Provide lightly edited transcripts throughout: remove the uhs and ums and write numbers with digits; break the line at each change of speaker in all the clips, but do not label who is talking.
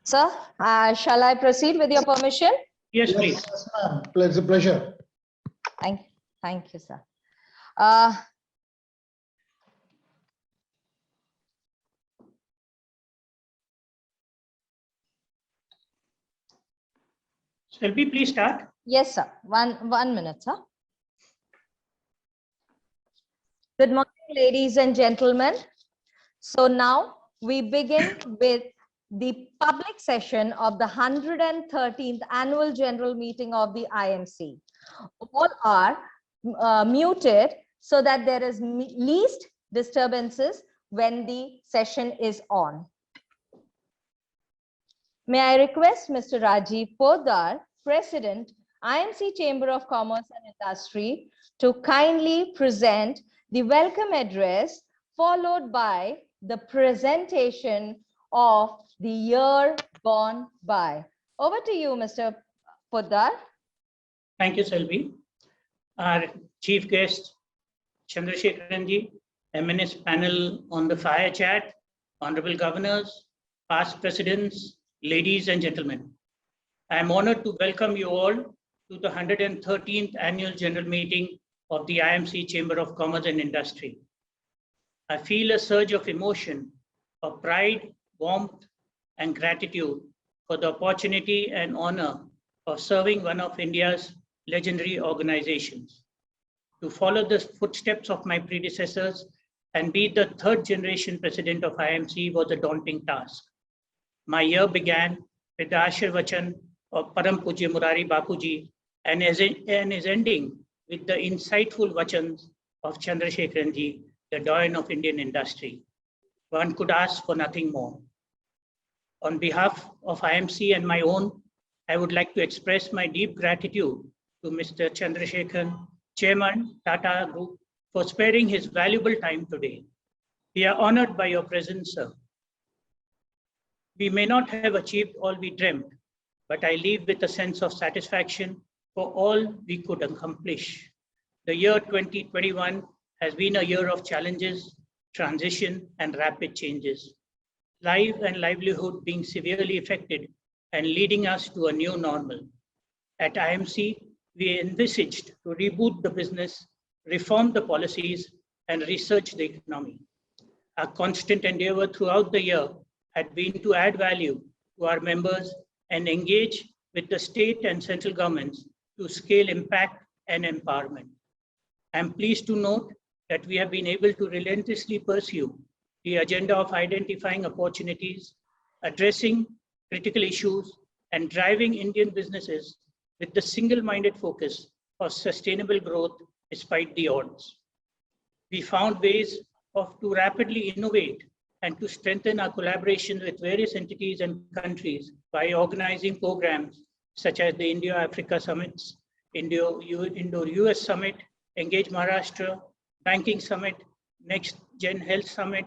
Sir, shall I proceed with your permission?
Yes, please.
Yes, ma'am. It's a pleasure.
Thank you, sir.
Selby, please start.
Yes, sir. One minute, sir. Good morning, ladies and gentlemen. So now we begin with the public session of the 113th Annual General Meeting of the IMC. All are muted so that there is least disturbances when the session is on. May I request Mr. Rajiv Poddar, President, IMC Chamber of Commerce and Industry, to kindly present the welcome address, followed by the presentation of the year gone by. Over to you, Mr. Poddar.
Thank you, Selby. Our chief guest, Chandrasekharanji, MNS panel on the fire chat, honorable governors, past presidents, ladies and gentlemen. I am honored to welcome you all to the 113th Annual General Meeting of the IMC Chamber of Commerce and Industry. I feel a surge of emotion, of pride, warmth, and gratitude for the opportunity and honor of serving one of India's legendary organizations. To follow the footsteps of my predecessors and be the third generation president of IMC was a daunting task. My year began with the Ashirvachan of Param Pujya Murari Bapuji and is ending with the insightful vachans of Chandrasekharanji, the doyen of Indian industry. One could ask for nothing more. On behalf of IMC and my own, I would like to express my deep gratitude to Mr. Chandrasekharan, Chairman, Tata Group, for sparing his valuable time today. We are honored by your presence, sir. We may not have achieved all we dreamt, but I leave with a sense of satisfaction for all we could accomplish. The year 2021 has been a year of challenges, transition, and rapid changes. Life and livelihood being severely affected and leading us to a new normal. At IMC, we envisaged to reboot the business, reform the policies, and research the economy. Our constant endeavor throughout the year had been to add value to our members and engage with the state and central governments to scale impact and empowerment. I am pleased to note that we have been able to relentlessly pursue the agenda of identifying opportunities, addressing critical issues, and driving Indian businesses with the single-minded focus of sustainable growth despite the odds. We found ways to rapidly innovate and to strengthen our collaboration with various entities and countries by organizing programs such as the India-Africa Summits, Indo-US Summit, Engage Maharashtra, Banking Summit, Next Gen Health Summit,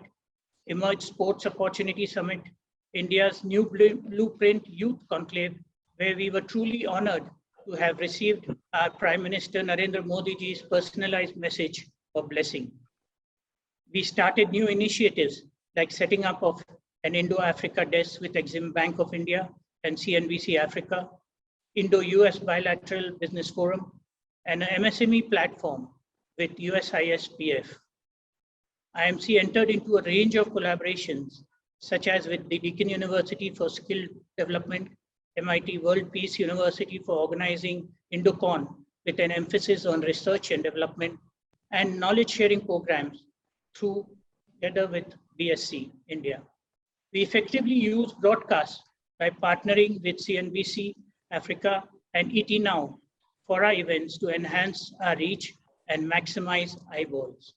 Emerge Sports Opportunity Summit, India's New Blueprint Youth Conclave, where we were truly honored to have received our Prime Minister Narendra Modi ji's personalized message of blessing. We started new initiatives like setting up of an Indo-Africa desk with Exim Bank of India and CNBC Africa, Indo-US Bilateral Business Forum, and an MSME platform with USISPF. IMC entered into a range of collaborations, such as with the Deakin University for Skill Development, MIT World Peace University for organizing IndoCon with an emphasis on research and development, and knowledge sharing programs together with BSc India. We effectively use broadcast by partnering with CNBC Africa and ET Now for our events to enhance our reach and maximize eyeballs.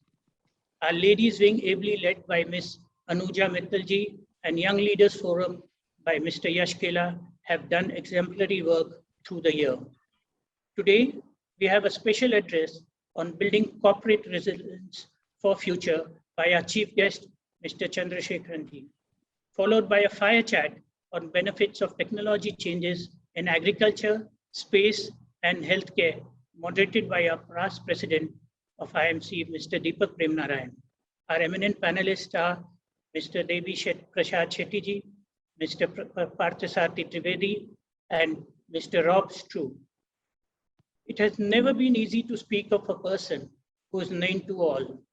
Our ladies wing, ably led by Ms. Anuja Mittalji, and Young Leaders Forum by Mr. Yash Kela have done exemplary work through the year. Today, we have a special address on building corporate resilience for future by our chief guest, Mr. Chandrasekharanji, followed by a fire chat on benefits of technology changes in agriculture, space, and healthcare, moderated by our past president of IMC, Mr. Deepak Premnarayan. Our eminent panelists are Mr. Devi Prasad Shetty ji, Mr. Parthasarthi Trivedi, and Mr. Rob Strew. It has never been easy to speak of a person who is known to all,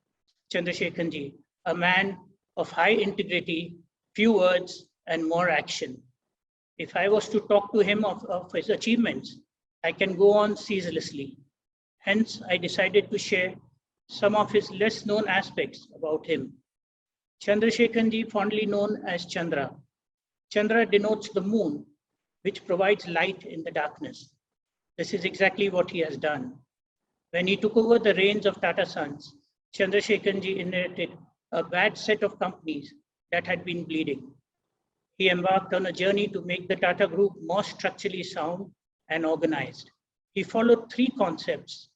Chandrasekhanji, a man of high integrity, few words, and more action. If I was to talk to him of his achievements, I can go on ceaselessly. Hence, I decided to share some of his less known aspects about him. Chandrasekhanji, fondly known as Chandra. Chandra denotes the moon, which provides light in the darkness. This is exactly what he has done. When he took over the reins of Tata Sons, Chandrasekhanji inherited a bad set of companies that had been bleeding. He embarked on a journey to make the Tata Group more structurally sound and organized. He followed three concepts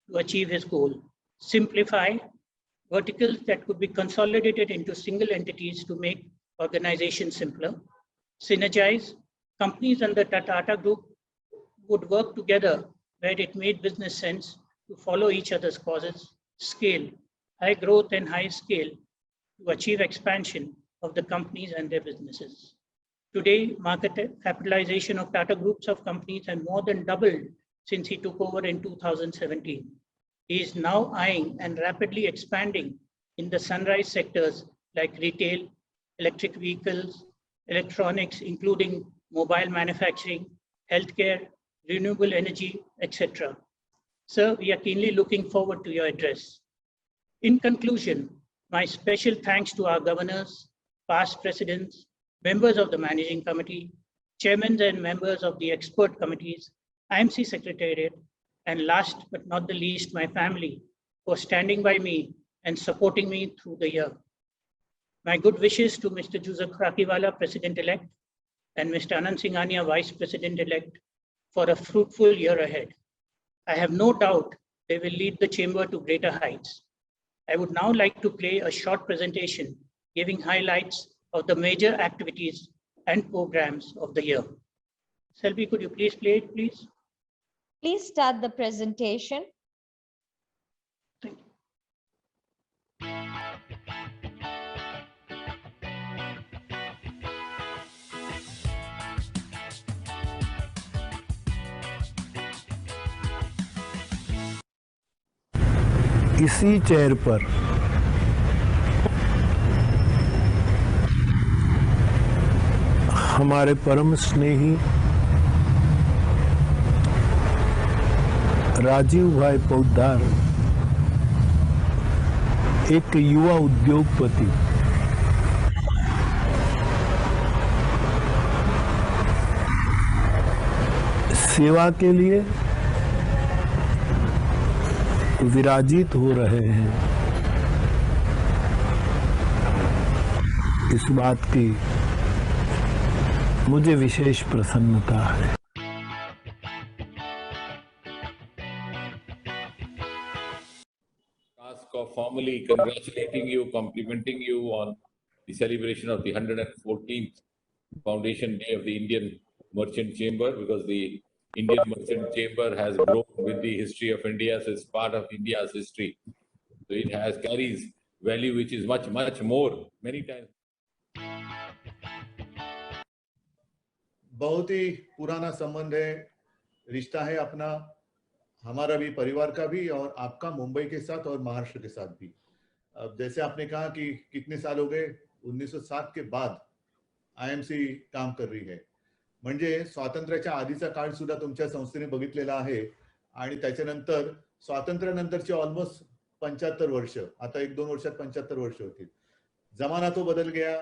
to achieve his goal: simplify, verticals that could be consolidated into single entities to make organization simpler; synergize, companies under the Tata Group would work together where it made business sense to follow each other's causes; scale, high growth and high scale to achieve expansion of the companies and their businesses. Today, market capitalization of Tata Groups of companies has more than doubled since he took over in 2017. He is now eyeing and rapidly expanding in the sunrise sectors like retail, electric vehicles, electronics, including mobile manufacturing, healthcare, renewable energy, etc. Sir, we are keenly looking forward to your address. In conclusion, my special thanks to our governors, past presidents, members of the managing committee, chairmen and members of the expert committees, IMC Secretariat, and last but not the least, my family for standing by me and supporting me through the year. My good wishes to Mr. Joseph Rakiwala, President-elect, and Mr. Anand Singhania, Vice President-elect, for a fruitful year ahead. I have no doubt they will lead the chamber to greater heights. I would now like to play a short presentation giving highlights of the major activities and programs of the year. Selvi, could you please play it, please?
Please start the presentation.
Thank you.
इसी chair पर हमारे परम स्नेही राजीव भाई पोद्दार एक युवा उद्योगपति सेवा के लिए विराजित हो रहे हैं। इस बात की मुझे विशेष प्रसन्नता है।
Task of formally congratulating you, complimenting you on the celebration of the 114th Foundation Day of the Indian Merchant Chamber, because the Indian Merchant Chamber has grown with the history of India, so it's part of India's history. So it has carries value which is much, much more, many times.
बहुत ही पुराना संबंध है, रिश्ता है अपना, हमारा भी, परिवार का भी, और आपका मुंबई के साथ और महाराष्ट्र के साथ भी। अब जैसे आपने कहा कि कितने साल हो गए, 1907 के बाद आयएमसी काम कर रही है, म्हणजे स्वातंत्र्याच्या आधीचा काळ सुद्धा तुमच्या संस्थेने बघितलेला आहे आणि त्याच्यानंतर स्वातंत्र्यानंतरची ऑलमोस्ट 75 वर्ष, आता 1-2 वर्षात 75 वर्ष होतील। जमाना तो बदल गया,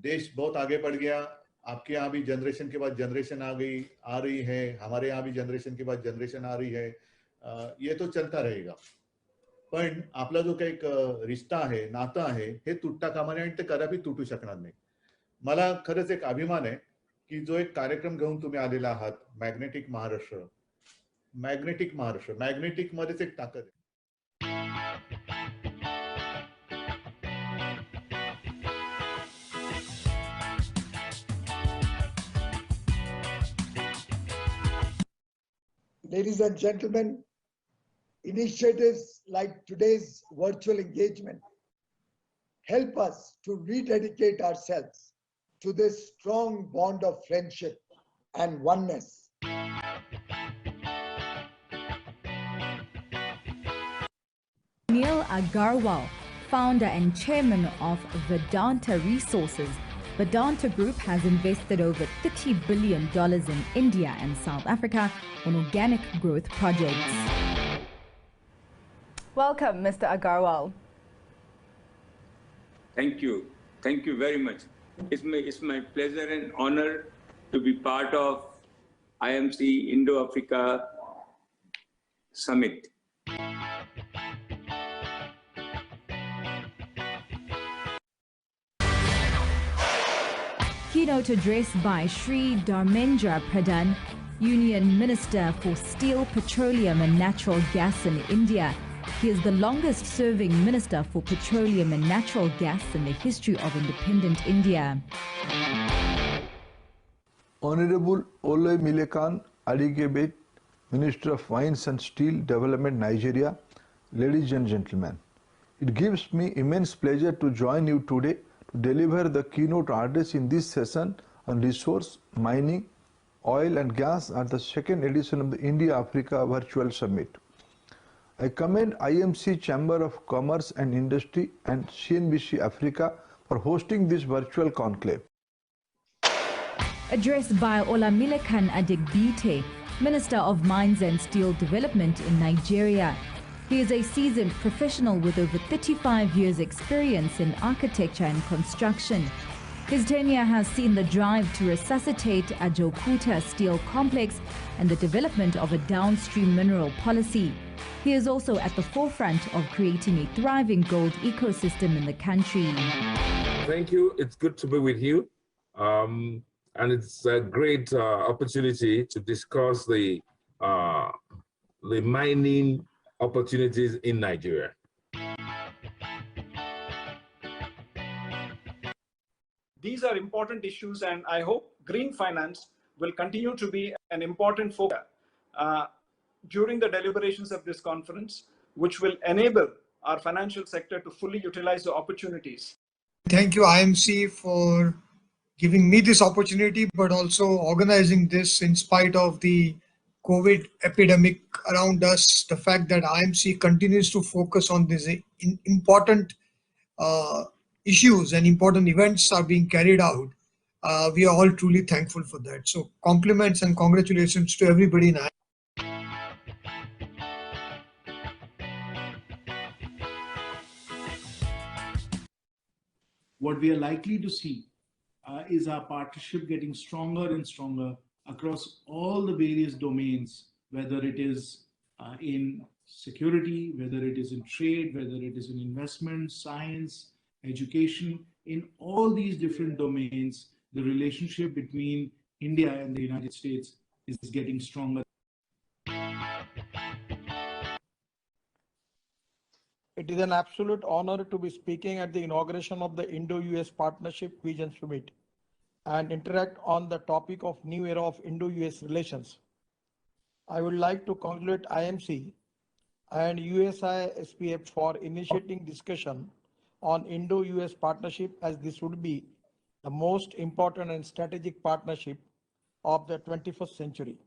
देश बहुत आगे बढ़ गया, आपके यहाँ भी जनरेशन के बाद जनरेशन आ रही है, हमारे यहाँ भी जनरेशन के बाद जनरेशन आ रही है, ये तो चलता रहेगा। पण आपला जो काही रिश्ता आहे, नातं आहे, हे तुटता कामा नये आणि ते कदापि तुटू शकणार नाही। मला खरंच एक अभिमान आहे की जो एक कार्यक्रम घेऊन तुम्ही आलेला आहात, मॅग्नेटिक महाराष्ट्र, मॅग्नेटिक मध्येच एक ताकद आहे।
Ladies and gentlemen, initiatives like today's virtual engagement help us to rededicate ourselves to this strong bond of friendship and oneness.
Neil Agarwal, founder and chairman of Vedanta Resources, Vedanta Group has invested over $30 billion in India and South Africa on organic growth projects. Welcome, Mr. Agarwal.
Thank you. Thank you very much. It's my pleasure and honor to be part of IMC Indo-Africa Summit.
Keynote address by Shri Dharmendra Pradhan, Union Minister for Steel, Petroleum and Natural Gas in India. He is the longest serving Minister for Petroleum and Natural Gas in the history of independent India.
Honorable Ole Milekan Adigebet, Minister of Mines and Steel Development, Nigeria, ladies and gentlemen, it gives me immense pleasure to join you today to deliver the keynote address in this session on resource, mining, oil and gas at the second edition of the India-Africa Virtual Summit. I commend IMC Chamber of Commerce and Industry and CNBC Africa for hosting this virtual conclave.
Addressed by Olamilekan Adigbite, Minister of Mines and Steel Development in Nigeria. He is a seasoned professional with over 35 years' experience in architecture and construction. His tenure has seen the drive to resuscitate Ajokuta Steel Complex and the development of a downstream mineral policy. He is also at the forefront of creating a thriving gold ecosystem in the country.
Thank you. It's good to be with you. And it's a great opportunity to discuss the mining opportunities in Nigeria.
These are important issues, and I hope green finance will continue to be an important focus during the deliberations of this conference, which will enable our financial sector to fully utilize the opportunities.
Thank you, IMC, for giving me this opportunity, but also organizing this in spite of the COVID epidemic around us. The fact that IMC continues to focus on these important issues and important events are being carried out. We are all truly thankful for that. So compliments and congratulations to everybody in IMC.
What we are likely to see is our partnership getting stronger and stronger across all the various domains, whether it is in security, whether it is in trade, whether it is in investment, science, education. In all these different domains, the relationship between India and the United States is getting stronger.
It is an absolute honor to be speaking at the inauguration of the Indo-US Partnership Vision Summit and interact on the topic of new era of Indo-US relations. I would like to congratulate IMC and USI SPF for initiating discussion on Indo-US partnership, as this would be the most important and strategic partnership of the 21st century.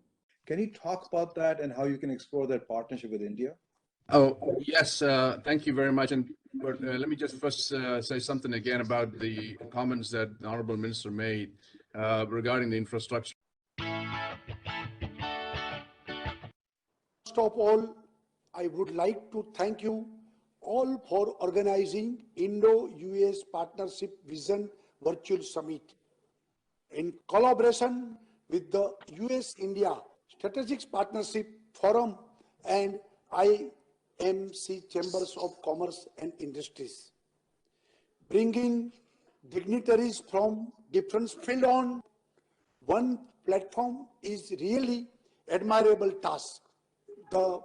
Can you talk about that and how you can explore that partnership with India?
Oh, yes, thank you very much. But let me just first say something again about the comments that the Honorable Minister made regarding the infrastructure.
First of all, I would like to thank you all for organizing Indo-US Partnership Vision Virtual Summit. In collaboration with the US-India Strategic Partnership Forum and IMC Chambers of Commerce and Industries. Bringing dignitaries from different fields on one platform is really admirable task. The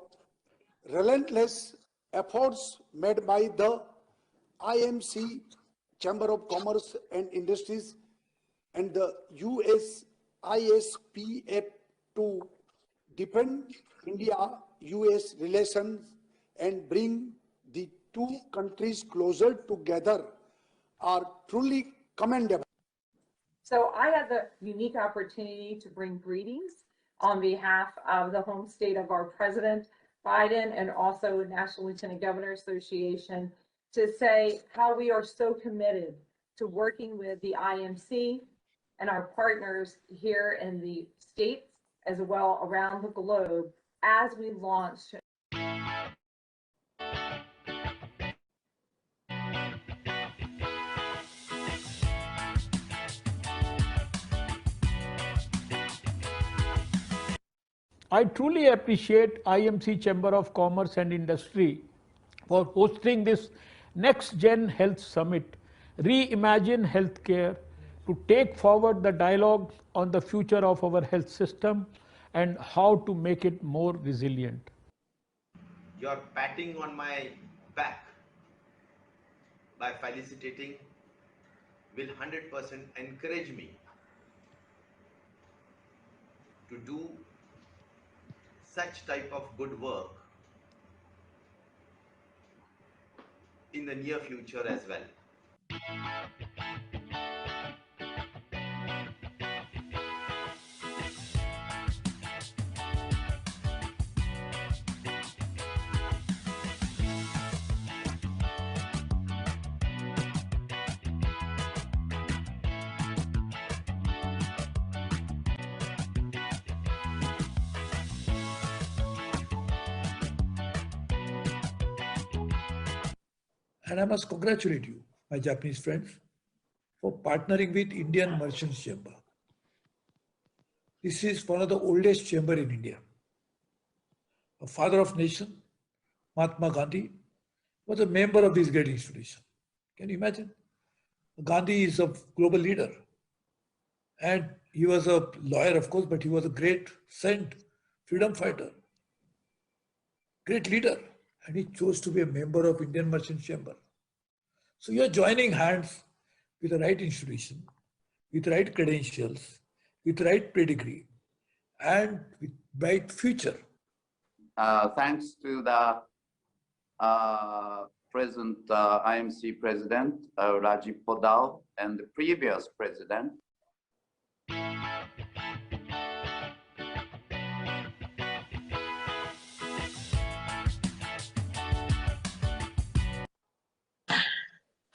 relentless efforts made by the IMC Chamber of Commerce and Industries and the US ISPF to deepen India-US relations and bring the two countries closer together are truly commendable.
So I had the unique opportunity to bring greetings on behalf of the home state of our President Biden and also National Lieutenant Governor Association to say how we are so committed to working with the IMC and our partners here in the states as well around the globe as we launch.
I truly appreciate IMC Chamber of Commerce and Industry for hosting this Next Gen Health Summit, Reimagine Healthcare, to take forward the dialogue on the future of our health system and how to make it more resilient.
Your patting on my back by felicitating will 100% encourage me to do such type of good work in the near future as well.
And I must congratulate you, my Japanese friends, for partnering with Indian Merchants Chamber. This is one of the oldest chamber in India. A father of nation, Mahatma Gandhi, was a member of this great institution. Can you imagine? Gandhi is a global leader. And he was a lawyer, of course, but he was a great saint, freedom fighter, great leader. And he chose to be a member of Indian Merchant Chamber. So you are joining hands with the right institution, with right credentials, with right pedigree, and with bright future.
Thanks to the present IMC President, Rajiv Podal, and the previous President.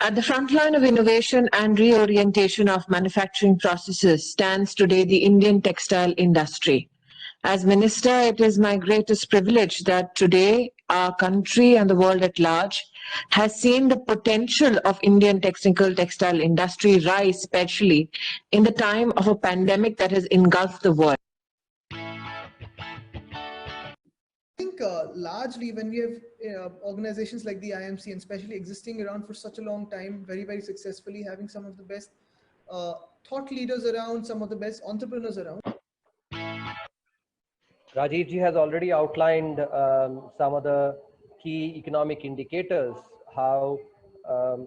At the front line of innovation and reorientation of manufacturing processes stands today the Indian textile industry. As Minister, it is my greatest privilege that today our country and the world at large has seen the potential of Indian textile industry rise, especially in the time of a pandemic that has engulfed the world.
I think largely when we have organizations like the IMC, and especially existing around for such a long time, very, very successfully, having some of the best thought leaders around, some of the best entrepreneurs around.
Rajiv ji has already outlined some of the key economic indicators, how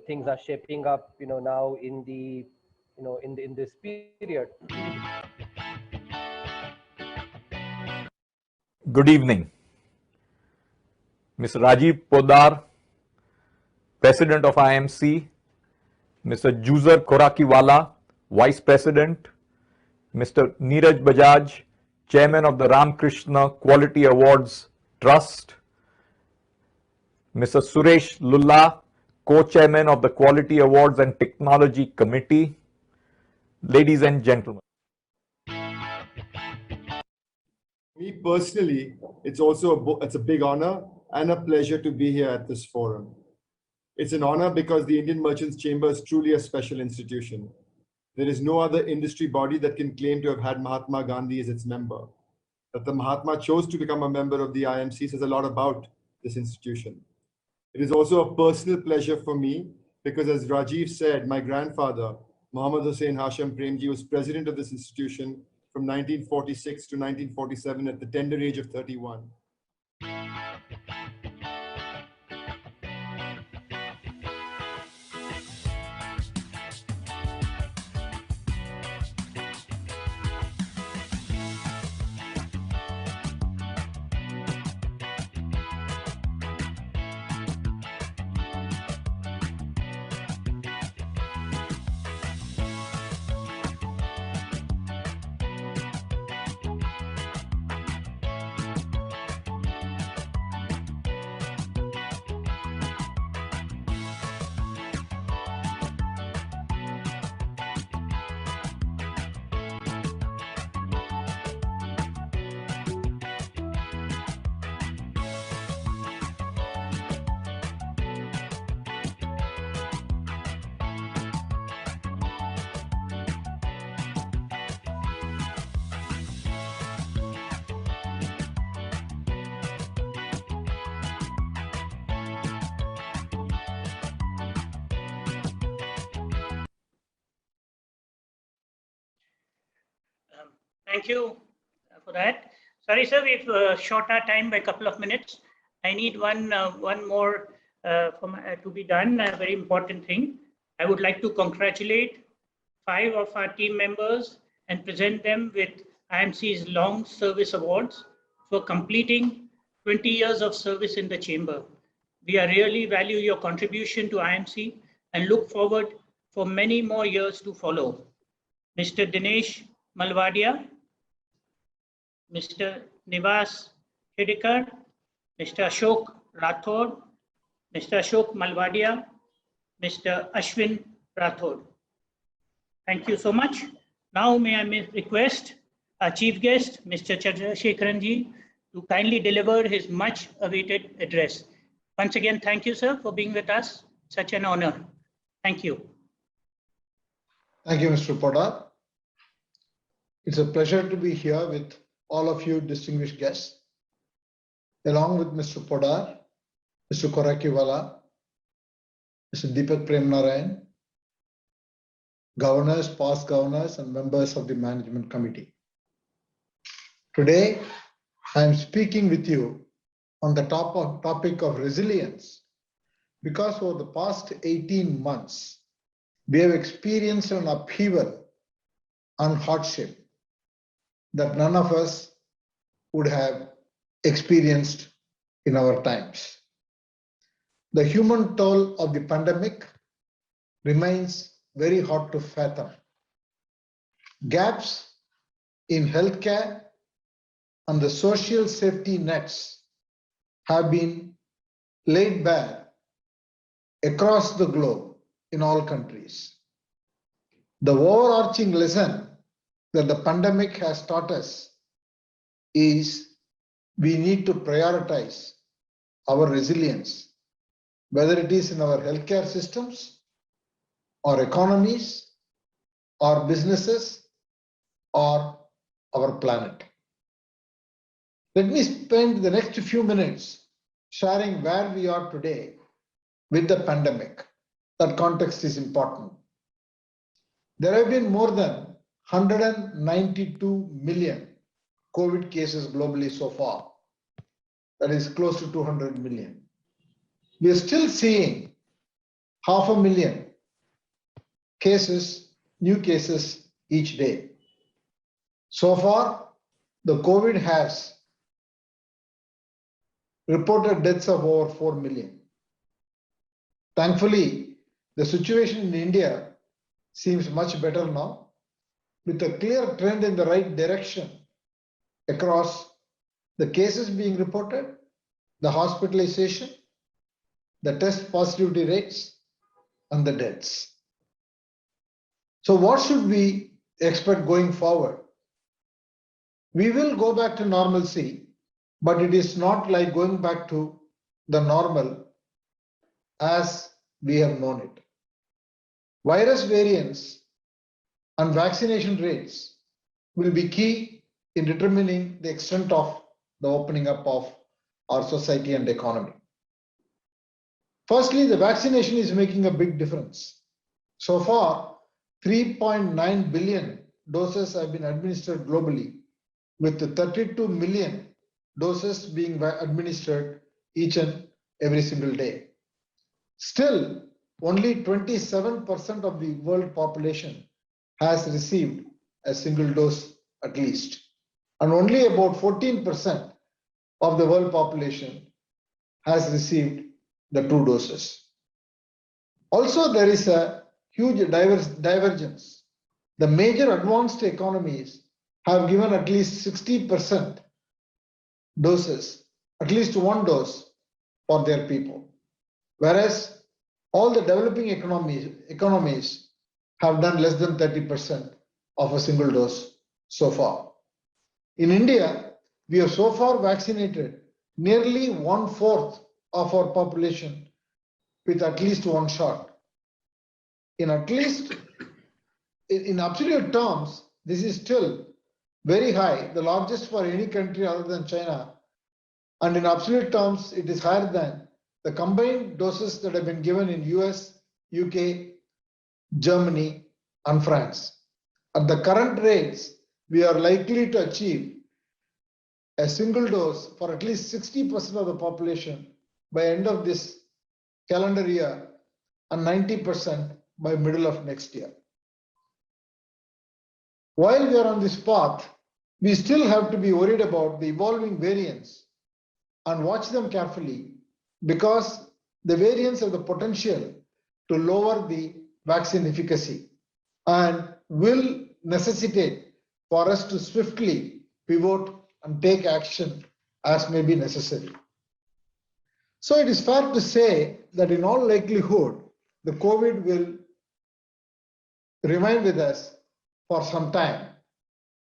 things are shaping up, now in the, in this period.
Good evening. Mr. Rajiv Podar, President of IMC, Mr. Juzer Korakiwala, Vice President, Mr. Neeraj Bajaj, Chairman of the Ramakrishna Quality Awards Trust, Mr. Suresh Lulla, Co-Chairman of the Quality Awards and Technology Committee, ladies and gentlemen.
Me personally, it's a big honor and a pleasure to be here at this forum. It's an honor because the Indian Merchants Chamber is truly a special institution. There is no other industry body that can claim to have had Mahatma Gandhi as its member. That the Mahatma chose to become a member of the IMC says a lot about this institution. It is also a personal pleasure for me because, as Rajiv said, my grandfather, Muhammad Hussain Hashim Premji, was president of this institution from 1946 to 1947 at the tender age of 31.
Thank you for that. Sorry, sir, we've short our time by a couple of minutes. I need one more to be done, a very important thing. I would like to congratulate 5 of our team members and present them with IMC's Long Service Awards for completing 20 years of service in the chamber. We really value your contribution to IMC and look forward for many more years to follow. Mr. Dinesh Malvadia, Mr. Nivas Hidekar, Mr. Ashok Rathod, Mr. Ashok Malvadia, Mr. Ashwin Rathod. Thank you so much. Now may I request our chief guest, Mr. Chandrasekharanji, to kindly deliver his much awaited address. Once again, thank you, sir, for being with us. Such an honor. Thank you.
Thank you, Mr. Podar. It's a pleasure to be here with all of you distinguished guests, along with Mr. Podar, Mr. Korakiwala, Mr. Deepak Premnarayan, governors, past governors, and members of the management committee. Today, I am speaking with you on the topic of resilience, because over the past 18 months, we have experienced an upheaval and hardship that none of us would have experienced in our times. The human toll of the pandemic remains very hard to fathom. Gaps in healthcare and the social safety nets have been laid bare across the globe in all countries. The overarching lesson that the pandemic has taught us is we need to prioritize our resilience, whether it is in our healthcare systems, our economies, our businesses, or our planet. Let me spend the next few minutes sharing where we are today with the pandemic. That context is important. There have been more than 192 million COVID cases globally so far. That is close to 200 million. We are still seeing 500,000 cases, new cases each day. So far, the COVID has reported deaths of over 4 million. Thankfully, the situation in India seems much better now, with a clear trend in the right direction across the cases being reported, the hospitalization, the test positivity rates, and the deaths. So what should we expect going forward? We will go back to normalcy, but it is not like going back to the normal as we have known it. Virus variants and vaccination rates will be key in determining the extent of the opening up of our society and economy. Firstly, the vaccination is making a big difference. So far, 3.9 billion doses have been administered globally, with 32 million doses being administered each and every single day. Still, only 27% of the world population has received a single dose at least, and only about 14% of the world population has received the 2 doses. Also, there is a huge divergence. The major advanced economies have given at least 60% doses, at least 1 dose for their people, whereas all the developing economies have done less than 30% of a single dose so far. In India, we have so far vaccinated nearly 1/4 of our population with at least 1 shot. In absolute terms, this is still very high, the largest for any country other than China. And in absolute terms, it is higher than the combined doses that have been given in US, UK, Germany, and France. At the current rates, we are likely to achieve a single dose for at least 60% of the population by end of this calendar year and 90% by middle of next year. While we are on this path, we still have to be worried about the evolving variants and watch them carefully because the variants have the potential to lower the vaccine efficacy and will necessitate for us to swiftly pivot and take action as may be necessary. So it is fair to say that in all likelihood, the COVID will remain with us for some time.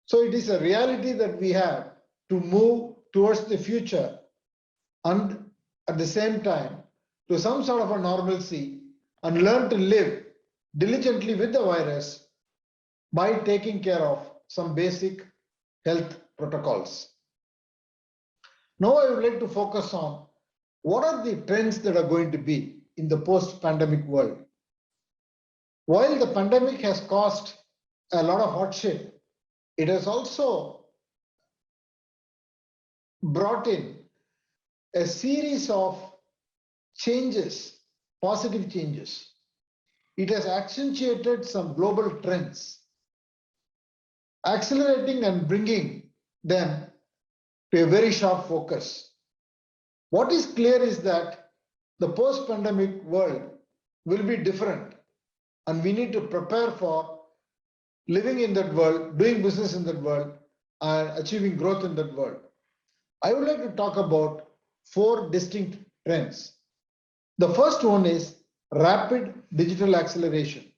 So it is a reality that we have to move towards the future and at the same time to some sort of a normalcy and learn to live diligently with the virus by taking care of some basic health protocols. Now I would like to focus on what are the trends that are going to be in the post-pandemic world. While the pandemic has caused a lot of hardship, it has also brought in a series of changes, positive changes. It has accentuated some global trends, accelerating and bringing them to a very sharp focus. What is clear is that the post-pandemic world will be different, and we need to prepare for living in that world, doing business in that world, and achieving growth in that world. I would like to talk about 4 distinct trends. The first one is rapid digital acceleration.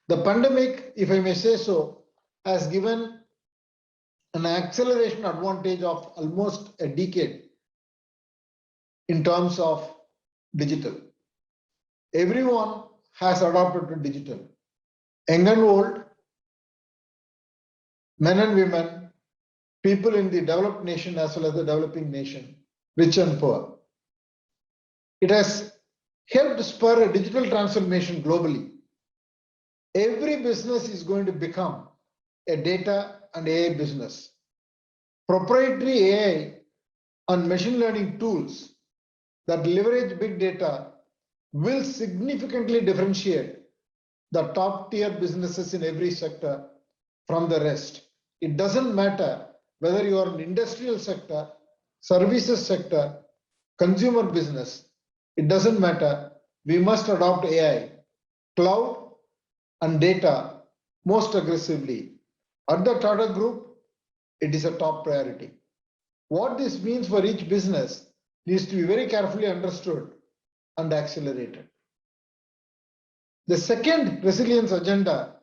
The pandemic, if I may say so, has given an acceleration advantage of almost a decade in terms of digital. Everyone has adopted to digital. Young and old, men and women, people in the developed nation as well as the developing nation, rich and poor. It has helped spur a digital transformation globally. Every business is going to become a data and AI business. Proprietary AI and machine learning tools that leverage big data will significantly differentiate the top tier businesses in every sector from the rest. It doesn't matter whether you are an industrial sector, services sector, consumer business. It doesn't matter. We must adopt AI, cloud, and data most aggressively. At the Tata Group, it is a top priority. What this means for each business needs to be very carefully understood and accelerated. The second resilience agenda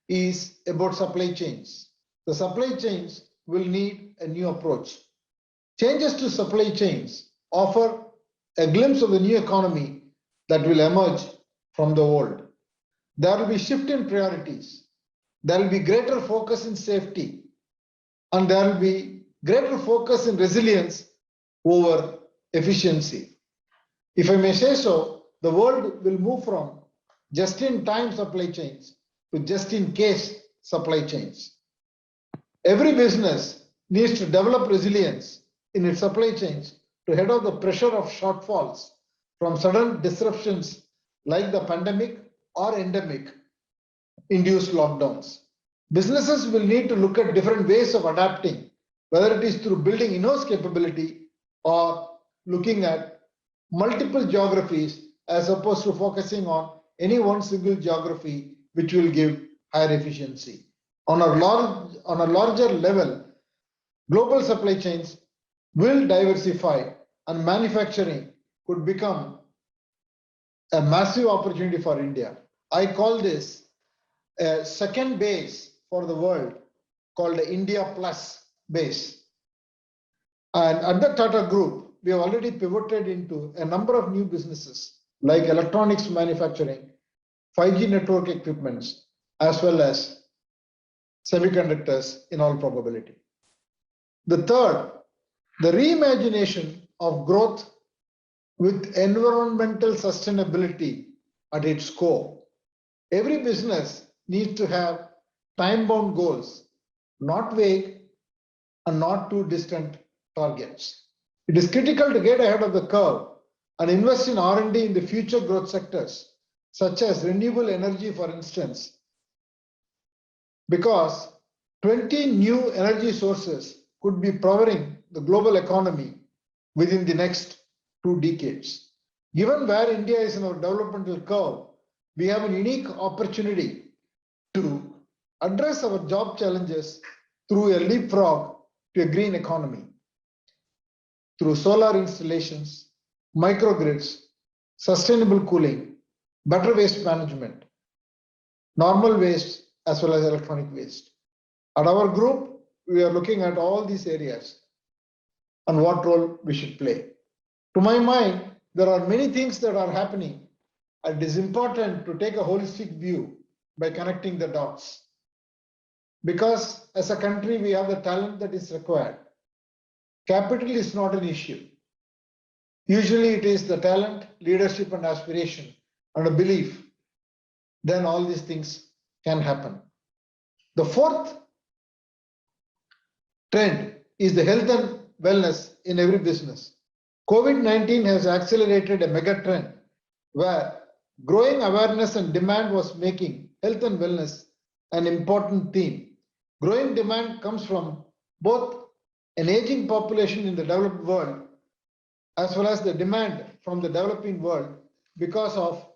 is about supply chains. The supply chains will need a new approach. Changes to supply chains offer a glimpse of the new economy that will emerge from the old. There will be shift in priorities. There will be greater focus in safety, and there will be greater focus in resilience over efficiency. If I may say so, the world will move from just-in-time supply chains to just-in-case supply chains. Every business needs to develop resilience in its supply chains to head off the pressure of shortfalls from sudden disruptions like the pandemic or endemic induced lockdowns. Businesses will need to look at different ways of adapting, whether it is through building in-house capability or looking at multiple geographies as opposed to focusing on any one single geography, which will give higher efficiency. On a larger level, global supply chains will diversify and manufacturing could become a massive opportunity for India. I call this a second base for the world called the India Plus base. And at the Tata Group, we have already pivoted into a number of new businesses like electronics manufacturing, 5G network equipments, as well as semiconductors in all probability. The third, the reimagination of growth with environmental sustainability at its core. Every business needs to have time-bound goals, not vague and not too distant targets. It is critical to get ahead of the curve and invest in R&D in the future growth sectors, such as renewable energy, for instance, because 20 new energy sources could be powering the global economy within the next 2 decades. Given where India is in our developmental curve, we have a unique opportunity to address our job challenges through a leapfrog to a green economy, through solar installations, microgrids, sustainable cooling, better waste management, normal waste as well as electronic waste. At our group, we are looking at all these areas and what role we should play. To my mind, there are many things that are happening, and it is important to take a holistic view by connecting the dots. Because as a country, we have the talent that is required. Capital is not an issue. Usually it is the talent, leadership and aspiration and a belief. Then all these things can happen. The fourth trend is the health and wellness in every business. COVID-19 has accelerated a mega trend where growing awareness and demand was making health and wellness an important theme. Growing demand comes from both an aging population in the developed world as well as the demand from the developing world because of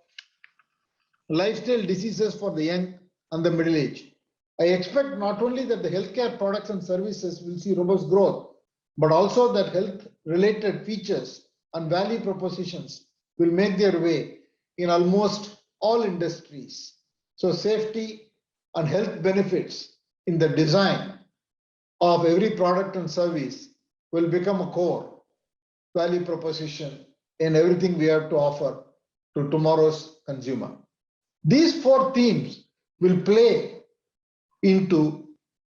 lifestyle diseases for the young and the middle aged. I expect not only that the healthcare products and services will see robust growth, but also that health-related features and value propositions will make their way in almost all industries. So safety and health benefits in the design of every product and service will become a core value proposition in everything we have to offer to tomorrow's consumer. These 4 themes will play into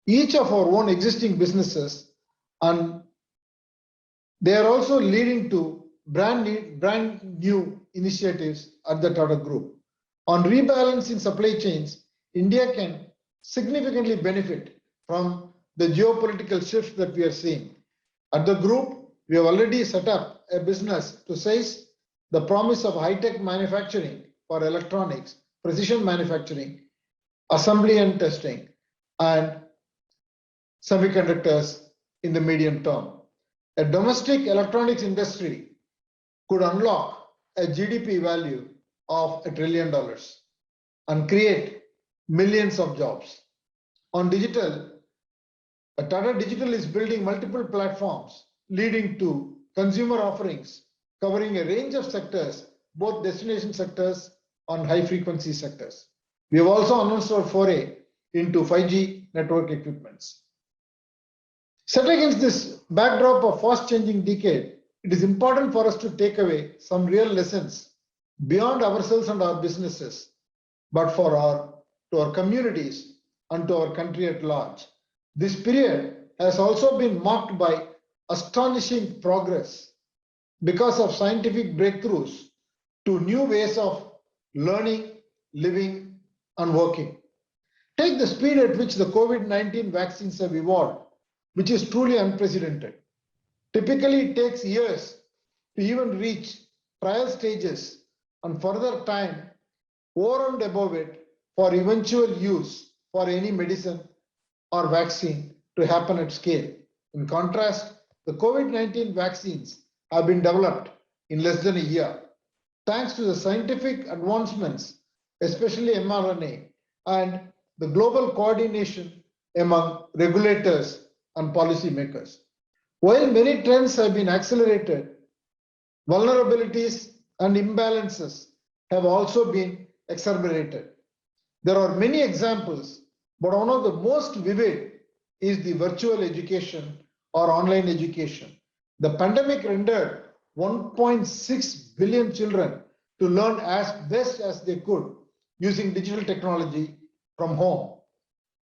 each of our own existing businesses, and they are also leading to brand new initiatives at the Tata Group. On rebalancing supply chains, India can significantly benefit from the geopolitical shift that we are seeing. At the group, we have already set up a business to seize the promise of high-tech manufacturing for electronics, precision manufacturing, assembly and testing, and semiconductors in the medium term. A domestic electronics industry could unlock a GDP value of $1 trillion and create millions of jobs. On digital, Tata Digital is building multiple platforms leading to consumer offerings covering a range of sectors, both destination sectors and high frequency sectors. We have also announced our foray into 5G network equipments. Set against this backdrop of fast changing decade, it is important for us to take away some real lessons beyond ourselves and our businesses, but to our communities and to our country at large. This period has also been marked by astonishing progress because of scientific breakthroughs to new ways of learning, living, and working. Take the speed at which the COVID-19 vaccines have evolved, which is truly unprecedented. Typically, it takes years to even reach trial stages and further time over and above it for eventual use for any medicine or vaccine to happen at scale. In contrast, the COVID-19 vaccines have been developed in less than a year, thanks to the scientific advancements, especially mRNA, and the global coordination among regulators and policymakers. While many trends have been accelerated, vulnerabilities and imbalances have also been exacerbated. There are many examples, but one of the most vivid is the virtual education or online education. The pandemic rendered 1.6 billion children to learn as best as they could using digital technology from home.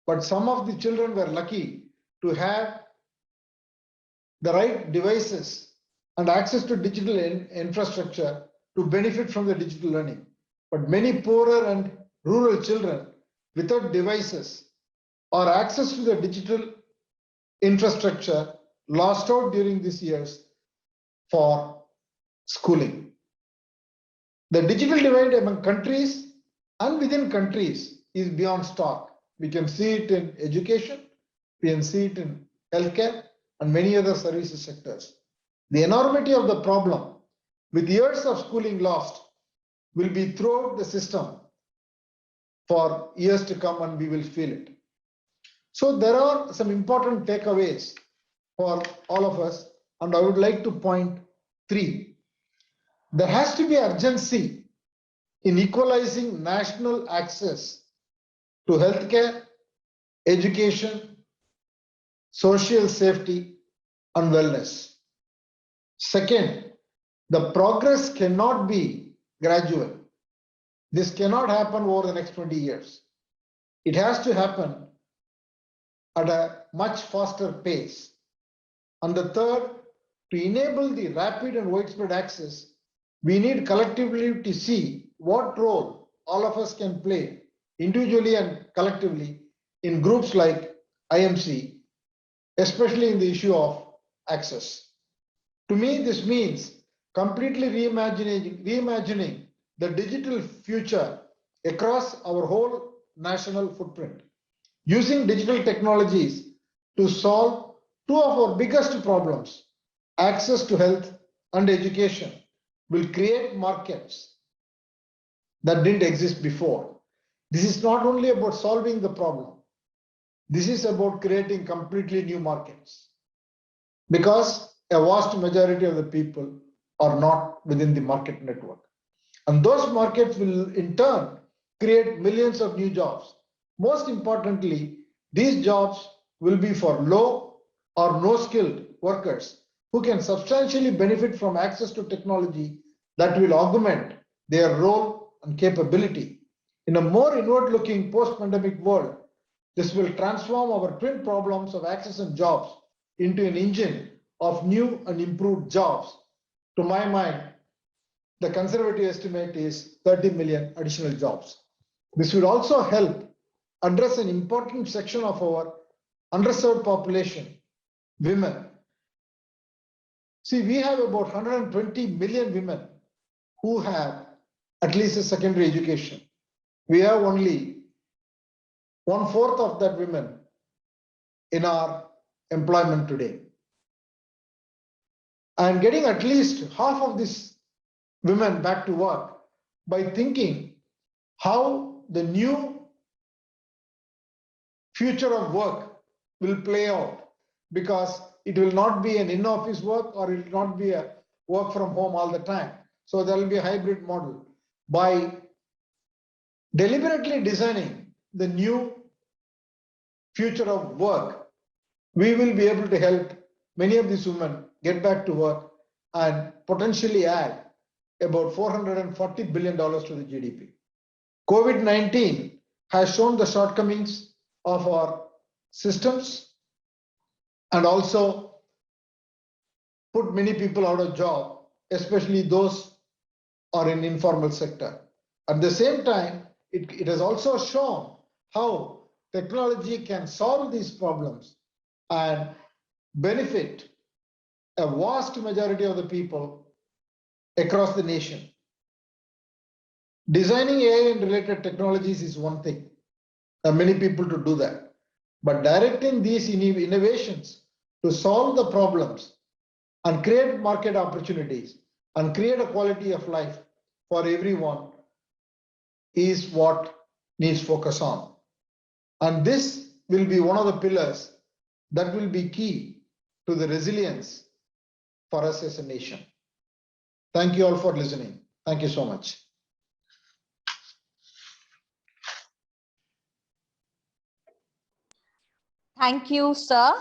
But some of the children were lucky to have the right devices and access to digital infrastructure to benefit from the digital learning. But many poorer and rural children without devices or access to the digital infrastructure lost out during these years for schooling. The digital divide among countries and within countries is beyond stark. We can see it in education, we can see it in healthcare and many other services sectors. The enormity of the problem with years of schooling lost will be throughout the system for years to come, and we will feel it. So there are some important takeaways for all of us, and I would like to point 3. There has to be urgency in equalizing national access to healthcare, education, social safety, and wellness. Second, the progress cannot be gradual. This cannot happen over the next 20 years. It has to happen at a much faster pace. And the third, to enable the rapid and widespread access, we need collectively to see what role all of us can play individually and collectively in groups like IMC, especially in the issue of access. To me, this means completely reimagining the digital future across our whole national footprint, using digital technologies to solve 2 of our biggest problems, access to health and education, will create markets that didn't exist before. This is not only about solving the problem, this is about creating completely new markets, because a vast majority of the people are not within the market network. And those markets will in turn create millions of new jobs. Most importantly, these jobs will be for low or no skilled workers who can substantially benefit from access to technology that will augment their role and capability. In a more inward-looking post-pandemic world, this will transform our twin problems of access and jobs into an engine of new and improved jobs. To my mind, the conservative estimate is 30 million additional jobs. This will also help address an important section of our underserved population, women. See, we have about 120 million women who have at least a secondary education. We have only 1/4 of that women in our employment today. And getting at least half of these women back to work by thinking how the new future of work will play out, because it will not be an in-office work or it will not be a work from home all the time. So there will be a hybrid model. By deliberately designing the new future of work, we will be able to help many of these women get back to work and potentially add about $440 billion to the GDP. COVID-19 has shown the shortcomings of our systems and also put many people out of job, especially those are in informal sector. At the same time, it has also shown how technology can solve these problems and benefit a vast majority of the people across the nation. Designing AI and related technologies is one thing. There are many people to do that. But directing these innovations to solve the problems and create market opportunities and create a quality of life for everyone is what needs focus on. And this will be one of the pillars that will be key to the resilience for us as a nation. Thank you all for listening. Thank you so much.
Thank you, sir.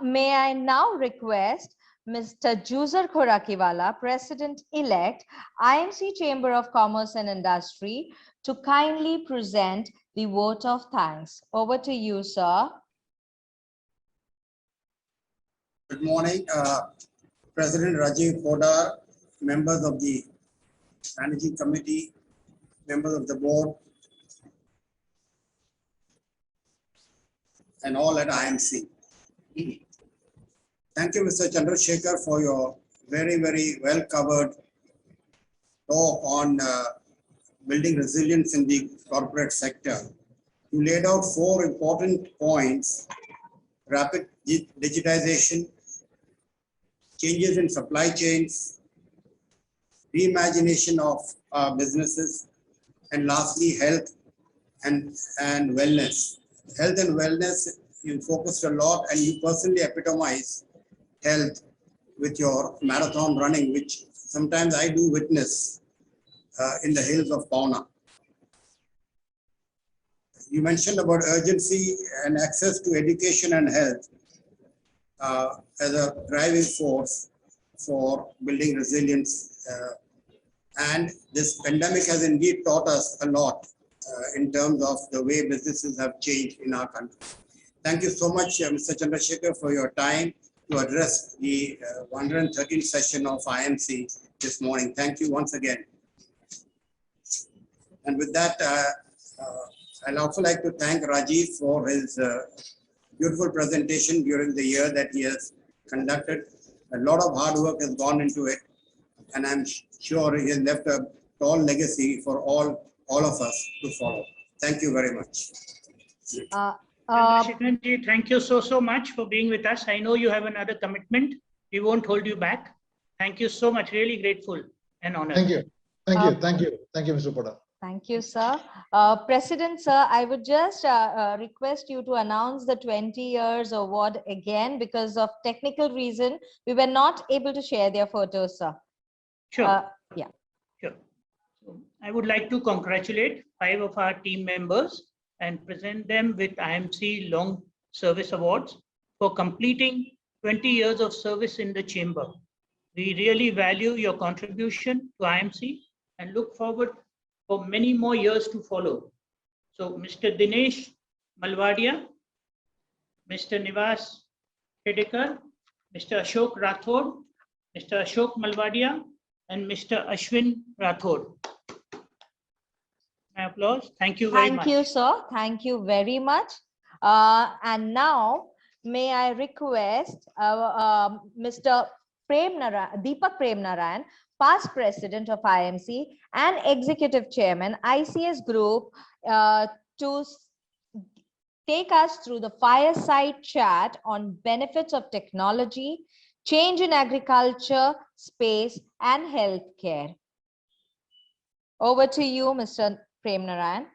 May I now request Mr. Juzer Khorakiwala, President-elect, IMC Chamber of Commerce and Industry, to kindly present the vote of thanks. Over to you, sir.
Good morning, President Rajiv Podar, members of the Managing Committee, members of the board, and all at IMC. Thank you, Mr. Chandrasekhar, for your very, very well covered talk on building resilience in the corporate sector. You laid out 4 important points: rapid digitization, changes in supply chains, reimagination of businesses, and lastly, health and wellness. Health and wellness, you focused a lot, and you personally epitomize health with your marathon running, which sometimes I do witness in the hills of Pauna. You mentioned about urgency and access to education and health as a driving force for building resilience. And this pandemic has indeed taught us a lot in terms of the way businesses have changed in our country. Thank you so much, Mr. Chandrasekhar, for your time to address the 113th session of IMC this morning. Thank you once again. And with that, I'd also like to thank Rajiv for his beautiful presentation during the year that he has conducted. A lot of hard work has gone into it, and I'm sure he has left a tall legacy for all of us to follow. Thank you very much.
Chandrasekharan, thank you so much for being with us. I know you have another commitment. We won't hold you back. Thank you so much. Really grateful and honored.
Thank you. Thank you. Thank you. Thank you, Mr. Poddar.
Thank you, sir. President, sir, I would just request you to announce the 20 years award again. Because of technical reason, we were not able to share their photos, sir.
Sure.
Yeah.
Sure. So I would like to congratulate 5 of our team members and present them with IMC Long Service Awards for completing 20 years of service in the chamber. We really value your contribution to IMC and look forward for many more years to follow. So Mr. Dinesh Malwadia, Mr. Nivas Hedekar, Mr. Ashok Rathod, Mr. Ashok Malwadia, and Mr. Ashwin Rathod. My applause. Thank you very much.
Thank you, sir. Thank you very much. And now, may I request Mr. Deepak Prem Narayan, past president of IMC and executive chairman, ICS Group, to take us through the fireside chat on benefits of technology, change in agriculture, space, and healthcare. Over to you, Mr. Prem Narayan.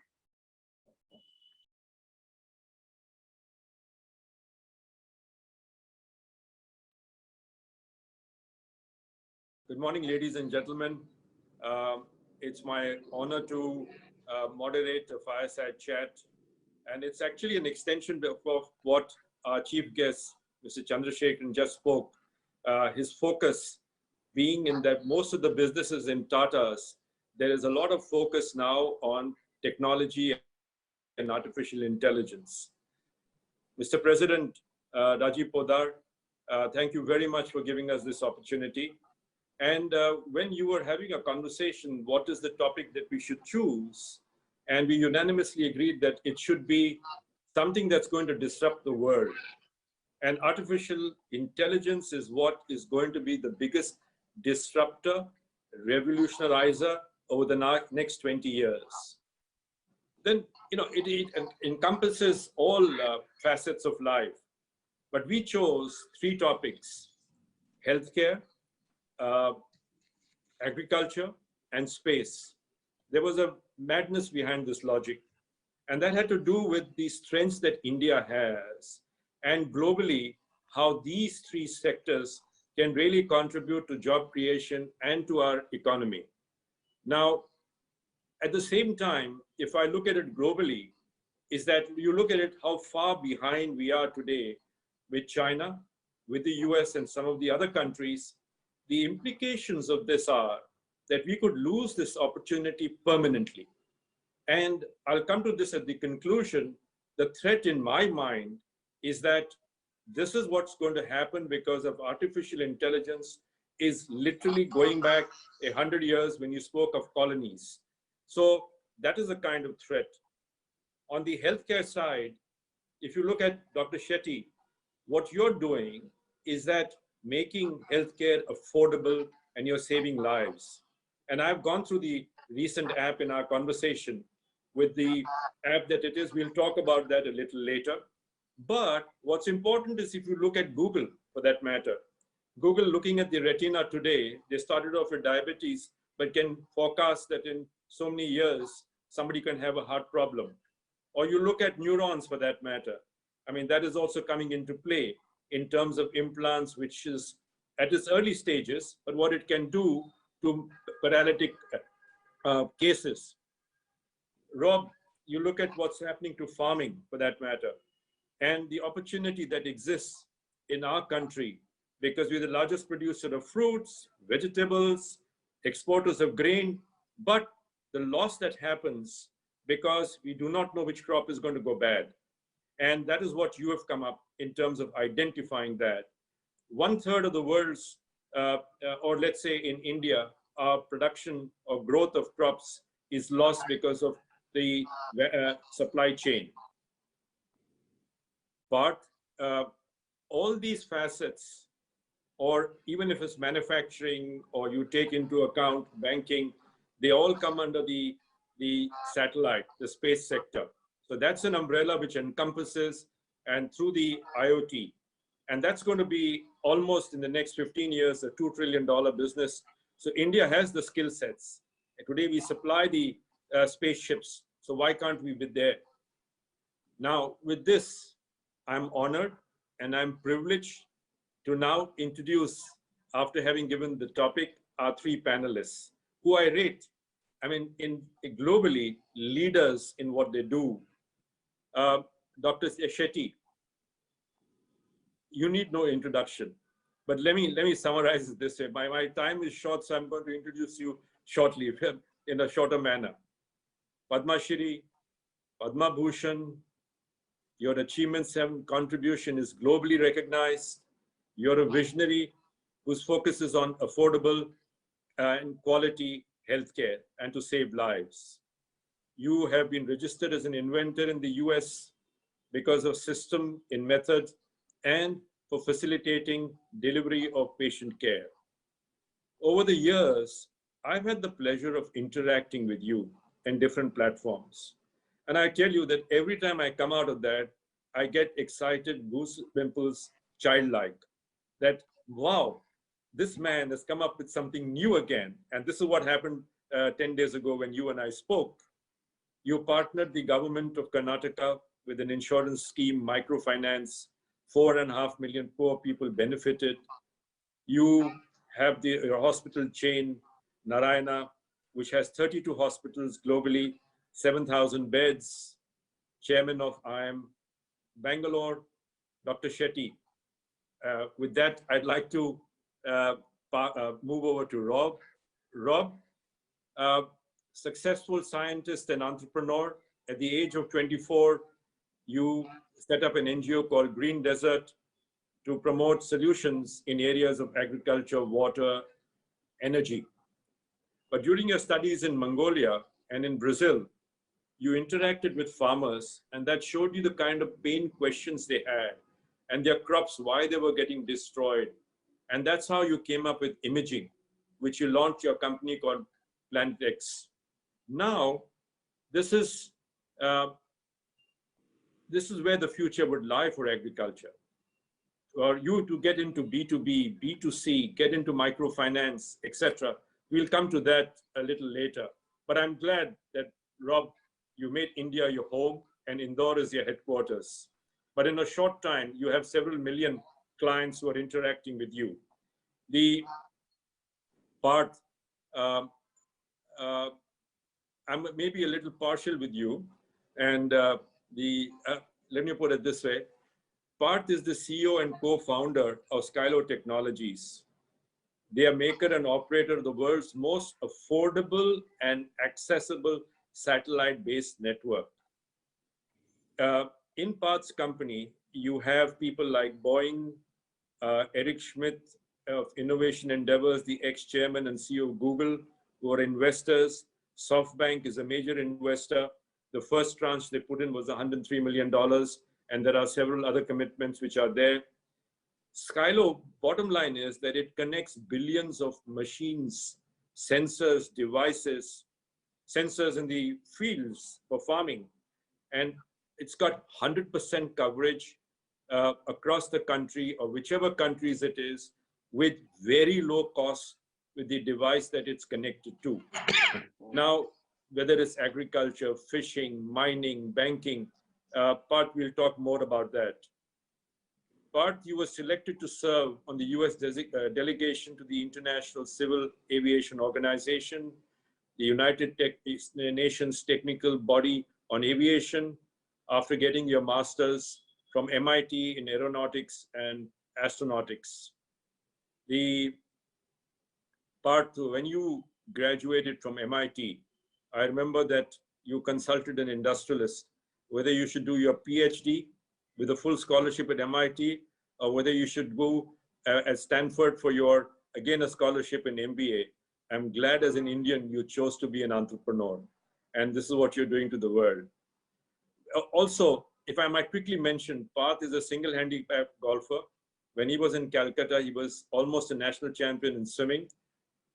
Good morning, ladies and gentlemen. It's my honor to moderate a fireside chat, and it's actually an extension of what our chief guest, Mr. Chandrasekharan, just spoke. His focus being in that most of the businesses in Tata's, there is a lot of focus now on technology and artificial intelligence. Mr. President Rajiv Poddar, thank you very much for giving us this opportunity. And when you were having a conversation, what is the topic that we should choose? And we unanimously agreed that it should be something that's going to disrupt the world. And artificial intelligence is what is going to be the biggest disruptor, revolutionizer over the next 20 years. Then, you know, it encompasses all facets of life. But we chose 3 topics: healthcare, agriculture, and space. There was a madness behind this logic, and that had to do with the strengths that India has, and globally, how these 3 sectors can really contribute to job creation and to our economy. Now, at the same time, if I look at it globally, is that you look at it how far behind we are today with China, with the US and some of the other countries. The implications of this are that we could lose this opportunity permanently. And I'll come to this at the conclusion. The threat in my mind is that this is what's going to happen because of artificial intelligence is literally going back 100 years when you spoke of colonies. So that is a kind of threat. On the healthcare side, if you look at Dr. Shetty, what you're doing is that making healthcare affordable and you're saving lives. And I've gone through the recent app in our conversation with the app that it is. We'll talk about that a little later. But what's important is if you look at Google, for that matter, Google looking at the retina today, they started off with diabetes, but can forecast that in so many years, somebody can have a heart problem. Or you look at neurons for that matter. I mean, that is also coming into play in terms of implants, which is at its early stages, but what it can do to paralytic cases. Rob, you look at what's happening to farming for that matter, and the opportunity that exists in our country, because we're the largest producer of fruits, vegetables, exporters of grain, but the loss that happens because we do not know which crop is going to go bad. And that is what you have come up in terms of identifying that. 1/3 of the world's, or let's say in India, our production or growth of crops is lost because of the supply chain. But all these facets, or even if it's manufacturing or you take into account banking, they all come under the satellite, the space sector. So that's an umbrella which encompasses and through the IoT. And that's going to be almost in the next 15 years, a $2 trillion business. So India has the skill sets. And today we supply the spaceships. So why can't we be there? Now with this, I'm honored and I'm privileged to now introduce, after having given the topic, our 3 panelists, who I rate, I mean, globally, leaders in what they do. Dr. Shetty, you need no introduction, but let me summarize it this way. My time is short, so I'm going to introduce you shortly in a shorter manner. Padma Shri, Padma Bhushan, your achievements and contribution is globally recognized. You're a visionary whose focus is on affordable and quality healthcare and to save lives. You have been registered as an inventor in the US because of system in method and for facilitating delivery of patient care. Over the years, I've had the pleasure of interacting with you in different platforms. And I tell you that every time I come out of that, I get excited, goosebumps, childlike, that, wow, this man has come up with something new again. And this is what happened 10 days ago when you and I spoke. You partnered the government of Karnataka with an insurance scheme, microfinance, 4.5 million poor people benefited. You have your hospital chain, Narayana, which has 32 hospitals globally, 7,000 beds, chairman of IM Bangalore, Dr. Shetty. With that, I'd like to move over to Rob. Rob, successful scientist and entrepreneur. At the age of 24, you set up an NGO called Green Desert to promote solutions in areas of agriculture, water, energy. But during your studies in Mongolia and in Brazil, you interacted with farmers, and that showed you the kind of pain questions they had and their crops, why they were getting destroyed. And that's how you came up with imaging, which you launched your company called Planet X. Now, this is where the future would lie for agriculture. For you to get into B2B, B2C, get into microfinance, etc. We'll come to that a little later. But I'm glad that, Rob, you made India your home and Indore is your headquarters. But in a short time, you have several million clients who are interacting with you. The part, I'm maybe a little partial with you, and let me put it this way. Parth is the CEO and co-founder of Skylo Technologies. They are maker and operator of the world's most affordable and accessible satellite-based network. In Parth's company, you have people like Boeing, Eric Schmidt of Innovation Endeavors, the ex-chairman and CEO of Google, who are investors. SoftBank is a major investor. The first tranche they put in was $103 million, and there are several other commitments which are there. Skylo, bottom line is that it connects billions of machines, sensors, devices, sensors in the fields for farming, and it's got 100% coverage across the country, or whichever countries it is, with very low cost with the device that it's connected to. Now, whether it's agriculture, fishing, mining, banking, Parth, we'll talk more about that. Parth, you were selected to serve on the US delegation to the International Civil Aviation Organization, the United Nations Technical Body on Aviation, after getting your master's from MIT in aeronautics and astronautics. The Parth, when you graduated from MIT, I remember that you consulted an industrialist whether you should do your PhD with a full scholarship at MIT, or whether you should go at Stanford for your, again, a scholarship in MBA. I'm glad as an Indian, you chose to be an entrepreneur. And this is what you're doing to the world. Also, if I might quickly mention, Parth is a single handicap golfer. When he was in Calcutta, he was almost a national champion in swimming.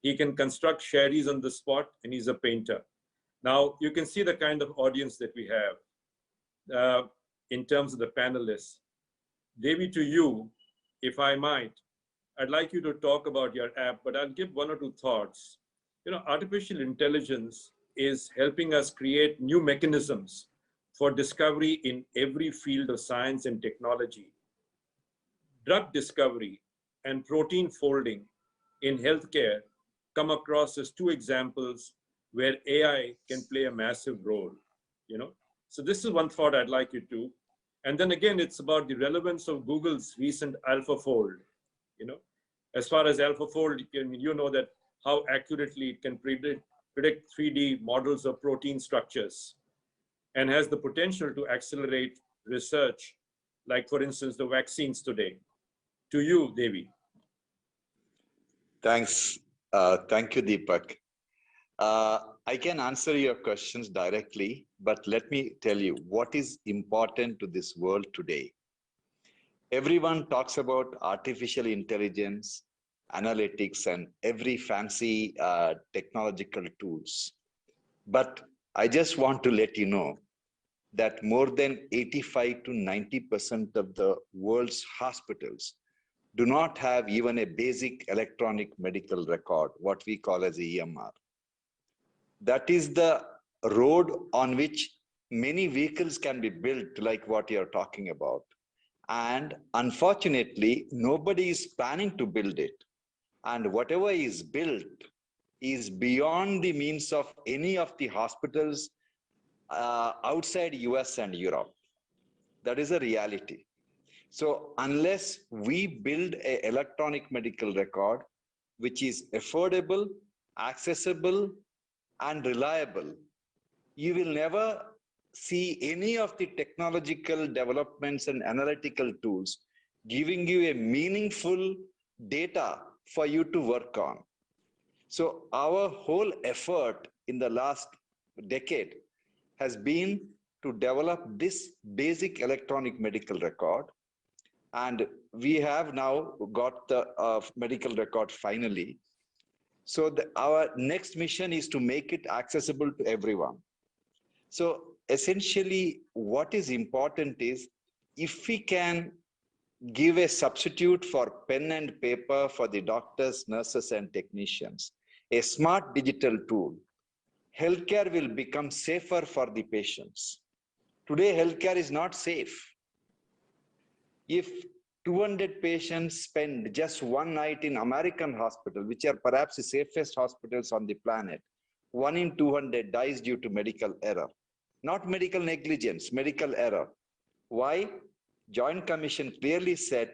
He can construct sherries on the spot, and he's a painter. Now, you can see the kind of audience that we have in terms of the panelists. Devi, to you, if I might, I'd like you to talk about your app, but I'll give one or two thoughts. You know, artificial intelligence is helping us create new mechanisms for discovery in every field of science and technology. Drug discovery and protein folding in healthcare come across as two examples where AI can play a massive role, you know? So this is one thought I'd like you to. And then again, it's about the relevance of Google's recent AlphaFold, you know? As far as AlphaFold, you know that how accurately it can predict 3D models of protein structures, and has the potential to accelerate research, like for instance, the vaccines today. To you, Devi.
Thanks. Thank you, Deepak. I can answer your questions directly, but let me tell you what is important to this world today. Everyone talks about artificial intelligence, analytics, and every fancy technological tools. But I just want to let you know that more than 85 to 90% of the world's hospitals do not have even a basic electronic medical record, what we call as EMR. That is the road on which many vehicles can be built, like what you're talking about. And unfortunately, nobody is planning to build it. And whatever is built is beyond the means of any of the hospitals outside US and Europe. That is a reality. So unless we build an electronic medical record, which is affordable, accessible, and reliable, you will never see any of the technological developments and analytical tools giving you a meaningful data for you to work on. So our whole effort in the last decade has been to develop this basic electronic medical record. And we have now got the medical record finally. So our next mission is to make it accessible to everyone. So essentially what is important is if we can give a substitute for pen and paper for the doctors, nurses, and technicians, a smart digital tool, healthcare will become safer for the patients. Today, healthcare is not safe. If 200 patients spend just one night in American hospital, which are perhaps the safest hospitals on the planet, 1 in 200 dies due to medical error. Not medical negligence, medical error. Why? Joint Commission clearly said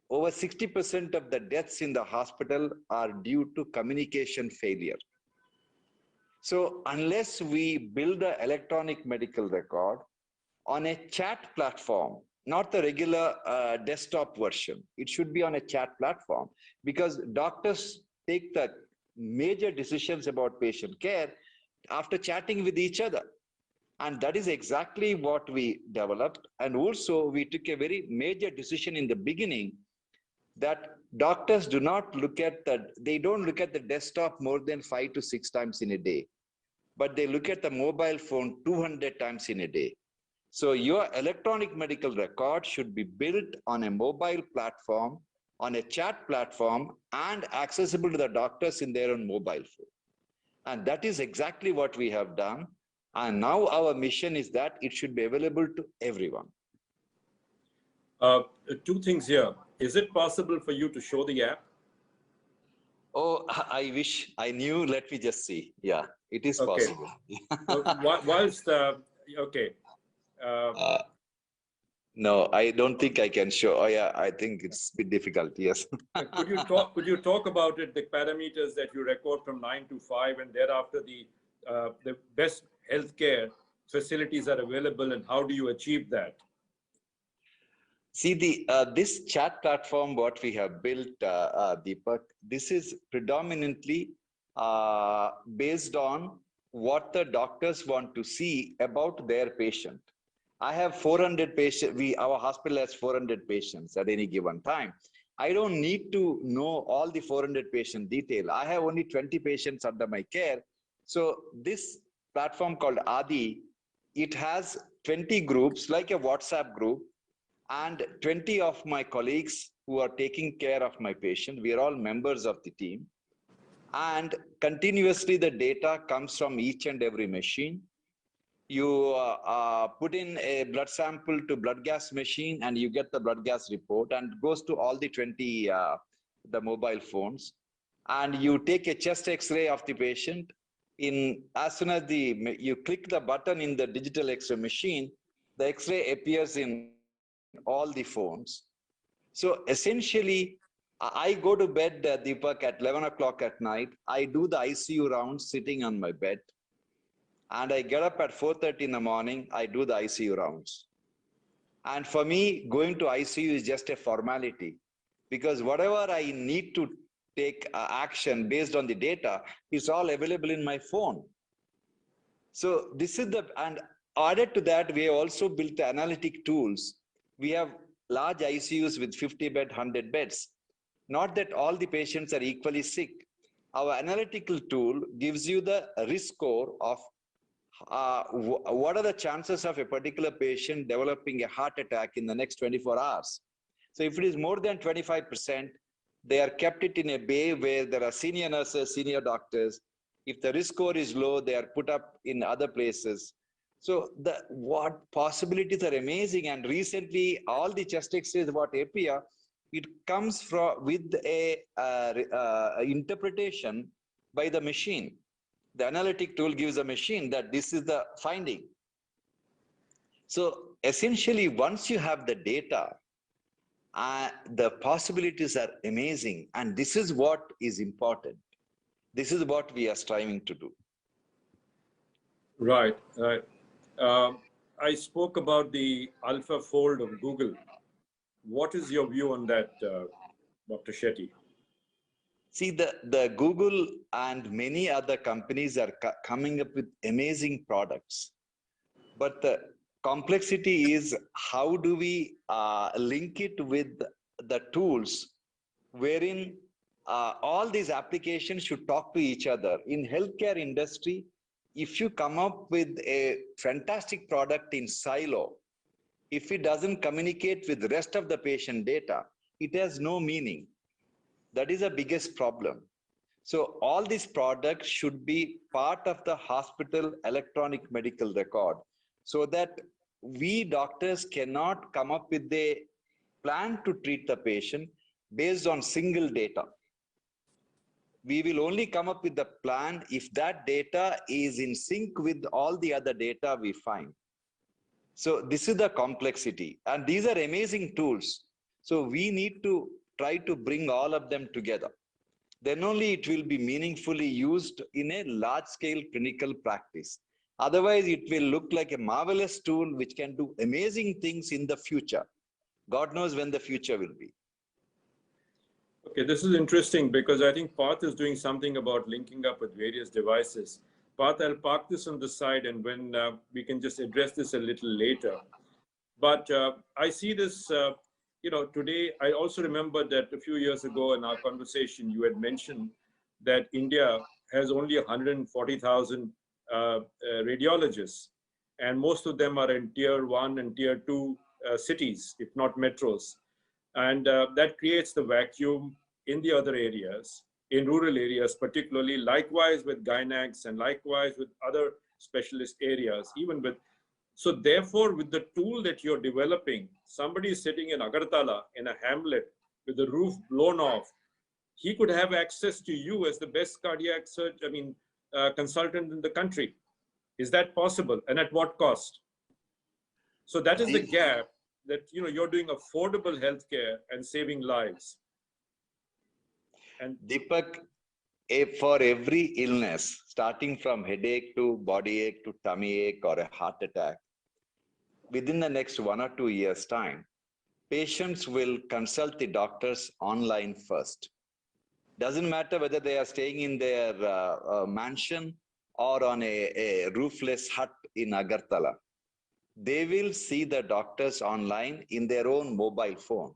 over 60% of the deaths in the hospital are due to communication failure. So unless we build an electronic medical record on a chat platform, not the regular desktop version, it should be on a chat platform, because doctors take the major decisions about patient care after chatting with each other. And that is exactly what we developed. And also we took a very major decision in the beginning that doctors do not look at they don't look at the desktop more than 5 to 6 times in a day, but they look at the mobile phone 200 times in a day. So your electronic medical record should be built on a mobile platform, on a chat platform, and accessible to the doctors in their own mobile phone. And that is exactly what we have done. And now our mission is that it should be available to everyone.
Two things here. Is it possible for you to show the app?
Oh, I wish I knew. Let me just see. Yeah, it is
Okay.
possible.
Whilst, okay.
No, I don't think I can show. Oh yeah, I think it's a bit difficult. Yes.
Could you talk about it, the parameters that you record from 9 to 5, and thereafter the best healthcare facilities are available, and how do you achieve that?
See, this chat platform, what we have built, Deepak, this is predominantly based on what the doctors want to see about their patient. I have 400 patients. Our hospital has 400 patients at any given time. I don't need to know all the 400 patient detail. I have only 20 patients under my care. So this platform called Adi, it has 20 groups, like a WhatsApp group, and 20 of my colleagues who are taking care of my patient. We are all members of the team. And continuously the data comes from each and every machine. You put in a blood sample to blood gas machine and you get the blood gas report, and goes to all the 20 the mobile phones. And you take a chest x-ray of the patient. As soon as you click the button in the digital x-ray machine, the x-ray appears in all the phones. So essentially, I go to bed, Deepak, at 11 o'clock at night. I do the ICU rounds sitting on my bed. And I get up at 4:30 in the morning, I do the ICU rounds. And for me, going to ICU is just a formality, because whatever I need to take action based on the data is all available in my phone. So this is and added to that, we have also built the analytic tools. We have large ICUs with 50 bed, 100 beds. Not that all the patients are equally sick. Our analytical tool gives you the risk score of what are the chances of a particular patient developing a heart attack in the next 24 hours. So if it is more than 25%, they are kept it in a bay where there are senior nurses, senior doctors. If the risk score is low, they are put up in other places. So what possibilities are amazing. And recently, all the chest x-rays what appear, it comes with a interpretation by the machine. The analytic tool gives a machine that this is the finding. So essentially, once you have the data, the possibilities are amazing. And this is what is important. This is what we are striving to do.
Right, right. I spoke about the AlphaFold of Google. What is your view on that, Dr. Shetty?
See, the Google and many other companies are coming up with amazing products. But the complexity is, how do we link it with the tools wherein all these applications should talk to each other. In healthcare industry, if you come up with a fantastic product in silo, if it doesn't communicate with the rest of the patient data, it has no meaning. That is the biggest problem. So all these products should be part of the hospital electronic medical record, so that we doctors cannot come up with a plan to treat the patient based on single data. We will only come up with the plan if that data is in sync with all the other data we find. So this is the complexity, and these are amazing tools. So we need to try to bring all of them together. Then only it will be meaningfully used in a large-scale clinical practice. Otherwise, it will look like a marvelous tool which can do amazing things in the future. God knows when the future will be.
Okay, this is interesting because I think Path is doing something about linking up with various devices. Parth, I'll park this on the side, and when we can just address this a little later. But I see this, today, I also remember that a few years ago in our conversation, you had mentioned that India has only 140,000 radiologists, and most of them are in tier 1 and tier 2 cities, if not metros. And that creates the vacuum in the other areas, in rural areas particularly, likewise with gynacs and likewise with other specialist areas, even with. So therefore, with the tool that you're developing, somebody is sitting in Agartala in a hamlet with the roof blown off, he could have access to you as the best cardiac consultant in the country. Is that possible? And at what cost? So that is the gap, that you're doing affordable healthcare and saving lives. And
Deepak, for every illness, starting from headache to body ache to tummy ache or a heart attack, within the next 1 or 2 years' time, patients will consult the doctors online first. Doesn't matter whether they are staying in their mansion or on a roofless hut in Agartala. They will see the doctors online in their own mobile phone.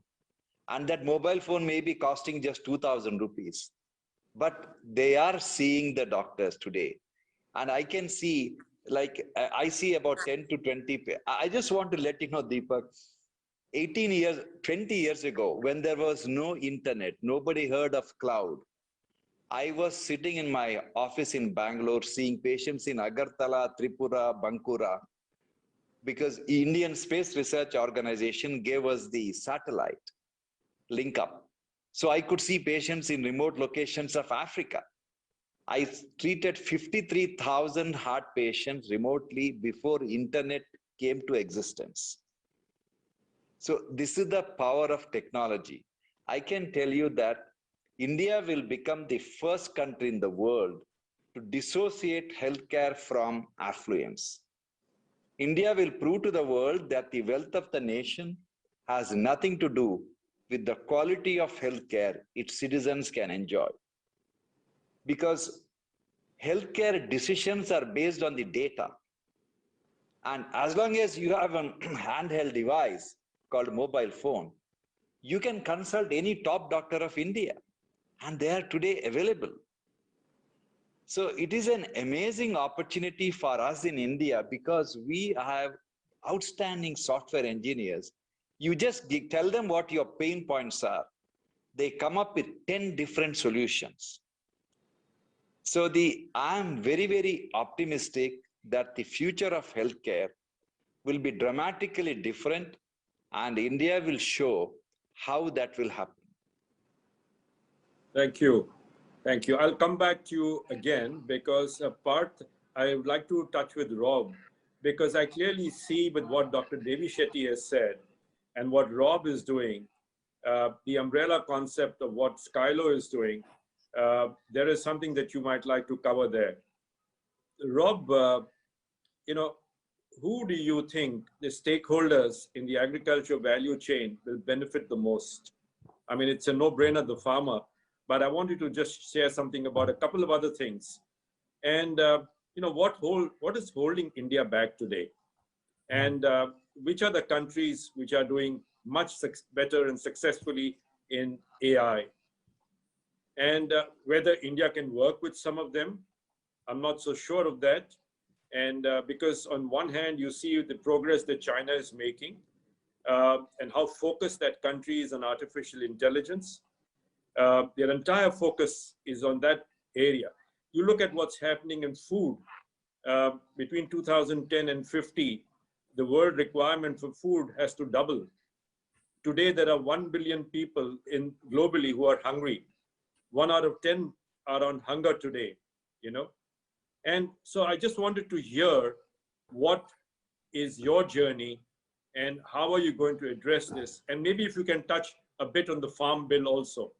And that mobile phone may be costing just 2,000 rupees. But they are seeing the doctors today. And I can see, I see about 10 to 20. I just want to let you know, Deepak, 20 years ago, when there was no internet, nobody heard of cloud. I was sitting in my office in Bangalore, seeing patients in Agartala, Tripura, Bankura, because Indian Space Research Organization gave us the satellite link up. So I could see patients in remote locations of Africa. I treated 53,000 heart patients remotely before internet came to existence. So this is the power of technology. I can tell you that India will become the first country in the world to dissociate healthcare from affluence. India will prove to the world that the wealth of the nation has nothing to do with the quality of healthcare its citizens can enjoy. Because healthcare decisions are based on the data. And as long as you have a handheld device called mobile phone, you can consult any top doctor of India, and they are today available. So it is an amazing opportunity for us in India because we have outstanding software engineers. You just tell them what your pain points are. They come up with 10 different solutions. So I'm very, very optimistic that the future of healthcare will be dramatically different, and India will show how that will happen.
Thank you. Thank you. I'll come back to you again because Parth, I would like to touch with Rob, because I clearly see with what Dr. Devi Shetty has said and what Rob is doing, the umbrella concept of what Skylo is doing, there is something that you might like to cover there. Rob, who do you think the stakeholders in the agriculture value chain will benefit the most? I mean, it's a no-brainer, the farmer, but I want you to just share something about a couple of other things. And, what is holding India back today? And which are the countries which are doing much better and successfully in AI? And whether India can work with some of them, I'm not so sure of that. And because on one hand, you see the progress that China is making and how focused that country is on artificial intelligence. Their entire focus is on that area. You look at what's happening in food. Between 2010 and 50, the world requirement for food has to double. Today, there are 1 billion people globally who are hungry. 1 out of 10 are on hunger today, And so I just wanted to hear what is your journey and how are you going to address this? And maybe if you can touch a bit on the farm bill also.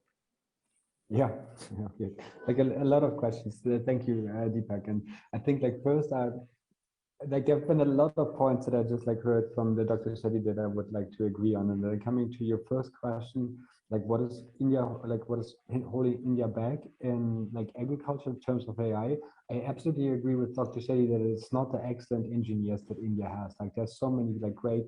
Yeah, okay. Like a lot of questions. Thank you, Deepak. And I think first like there have been a lot of points that I just like heard from the Dr. Shetty that I would like to agree on. And then coming to your first question, like what is India, like what is holding India back in like agriculture in terms of AI? I absolutely agree with Dr. Shetty that it's not the excellent engineers that India has. Like there's so many like great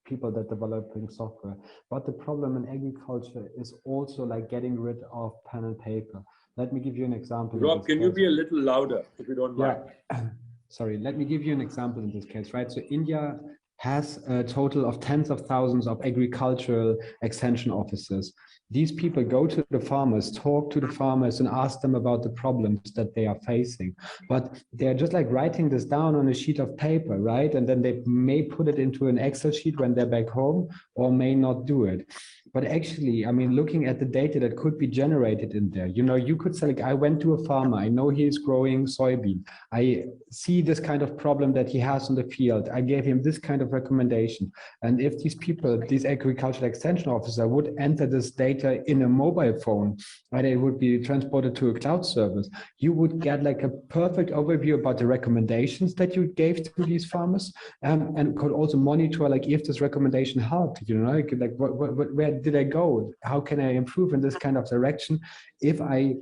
people that developing software. But the problem in agriculture is also like getting rid of pen and paper. Let me give you an example.
Rob, can you be a little louder if you don't mind?
Yeah, sorry, let me give you an example in this case, right? So India has a total of tens of thousands of agricultural extension officers. These people go to the farmers, talk to the farmers and ask them about the problems that they are facing. But they're just like writing this down on a sheet of paper, right? And then they may put it into an Excel sheet when they're back home or may not do it. But actually, I mean, looking at the data that could be generated in there, you know, you could say, like, I went to a farmer, I know he's growing soybean. I see this kind of problem that he has in the field. I gave him this kind of recommendation. And if these people, these agricultural extension officer would enter this data in a mobile phone, right, it would be transported to a cloud service, you would get like a perfect overview about the recommendations that you gave to these farmers, and could also monitor like if this recommendation helped, you know, like where did I go? How can I improve in this kind of direction? If I,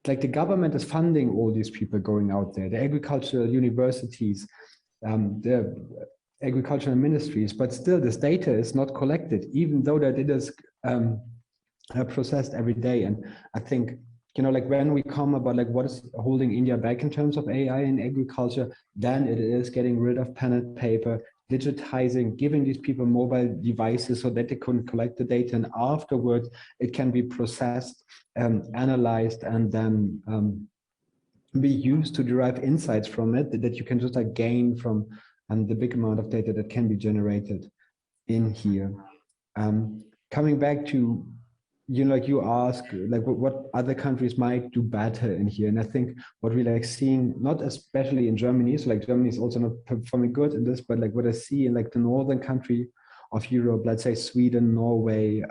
like the government is funding all these people going out there, the agricultural universities, the agricultural ministries, but still this data is not collected, even though that it is processed every day. And I think, you know, like when we come about like what is holding India back in terms of AI in agriculture, then it is getting rid of pen and paper, digitizing, giving these people mobile devices so that they can collect the data, and afterwards it can be processed, analyzed, and then be used to derive insights from it that you can just like gain from the big amount of data that can be generated in here. Coming back to, you know, like you ask, like what other countries might do better in here. And I think what we like seeing, not especially in Germany, so like Germany is also not performing good in this, but like what I see in like the northern country of Europe, let's say Sweden, Norway,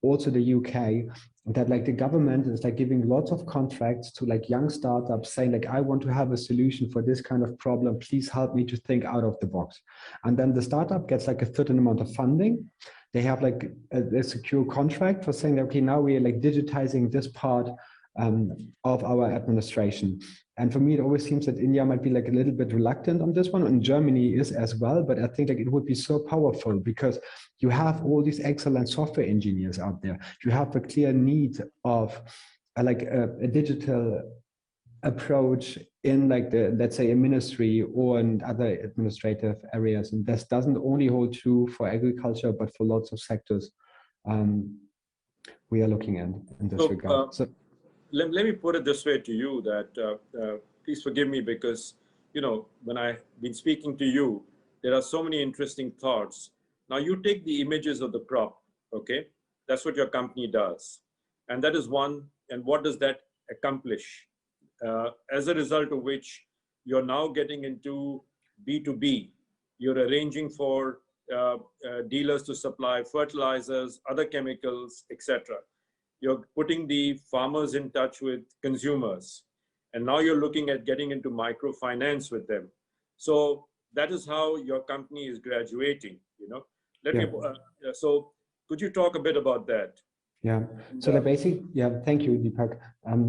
also the UK, that like the government is like giving lots of contracts to like young startups saying like, I want to have a solution for this kind of problem. Please help me to think out of the box. And then the startup gets like a certain amount of funding. They have like a secure contract for saying that, okay, now we are like digitizing this part of our administration. And for me, it always seems that India might be like a little bit reluctant on this one, and Germany is as well. But I think like it would be so powerful because you have all these excellent software engineers out there. You have a clear need of like a digital approach in like the, let's say, a ministry or in other administrative areas. And this doesn't only hold true for agriculture, but for lots of sectors we are looking at in this regard. So
let me put it this way to you that please forgive me because, you know, when I've been speaking to you, there are so many interesting thoughts. Now you take the images of the crop, okay? That's what your company does. And that is one, and what does that accomplish? As a result of which you're now getting into B2B. You're arranging for dealers to supply fertilizers, other chemicals, etc. You're putting the farmers in touch with consumers. And now you're looking at getting into microfinance with them. So that is how your company is graduating, you know. So could you talk a bit about that?
Yeah. So like basically, yeah, thank you, Deepak.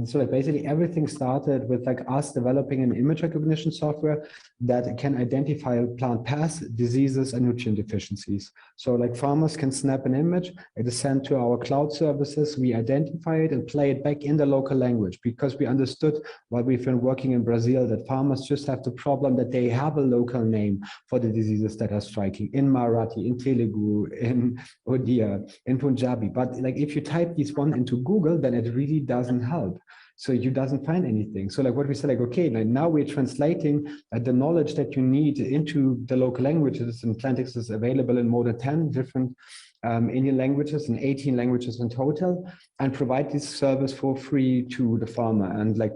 So like basically everything started with like us developing an image recognition software that can identify plant pests, diseases, and nutrient deficiencies. So like farmers can snap an image, it is sent to our cloud services, we identify it and play it back in the local language, because we understood while we've been working in Brazil that farmers just have the problem that they have a local name for the diseases that are striking in Marathi, in Telugu, in Odia, in Punjabi. But like if you type this one into Google, then it really doesn't help. So you doesn't find anything. So like what we said, like, okay, like now we're translating the knowledge that you need into the local languages, and Plantix is available in more than 10 different Indian languages and 18 languages in total, and provide this service for free to the farmer. And like,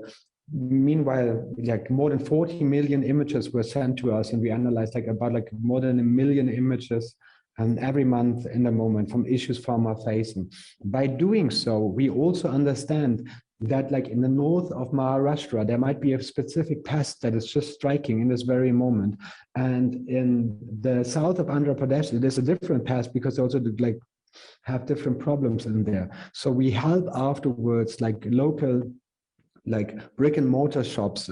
meanwhile, like more than 40 million images were sent to us, and we analyzed like about like more than 1 million images every month in the moment from issues farmer facing. By doing so, we also understand that like in the north of Maharashtra, there might be a specific pest that is just striking in this very moment. And in the south of Andhra Pradesh, there's a different pest because they also like have different problems in there. So we help afterwards like local, like brick and mortar shops,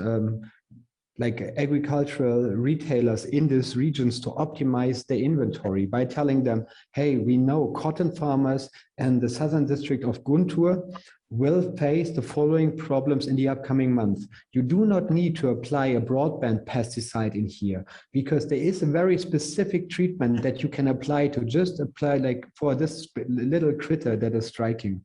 like agricultural retailers in these regions to optimize their inventory by telling them, hey, we know cotton farmers in the southern district of Guntur will face the following problems in the upcoming month. You do not need to apply a broadband pesticide in here because there is a very specific treatment that you can apply to just apply like for this little critter that is striking.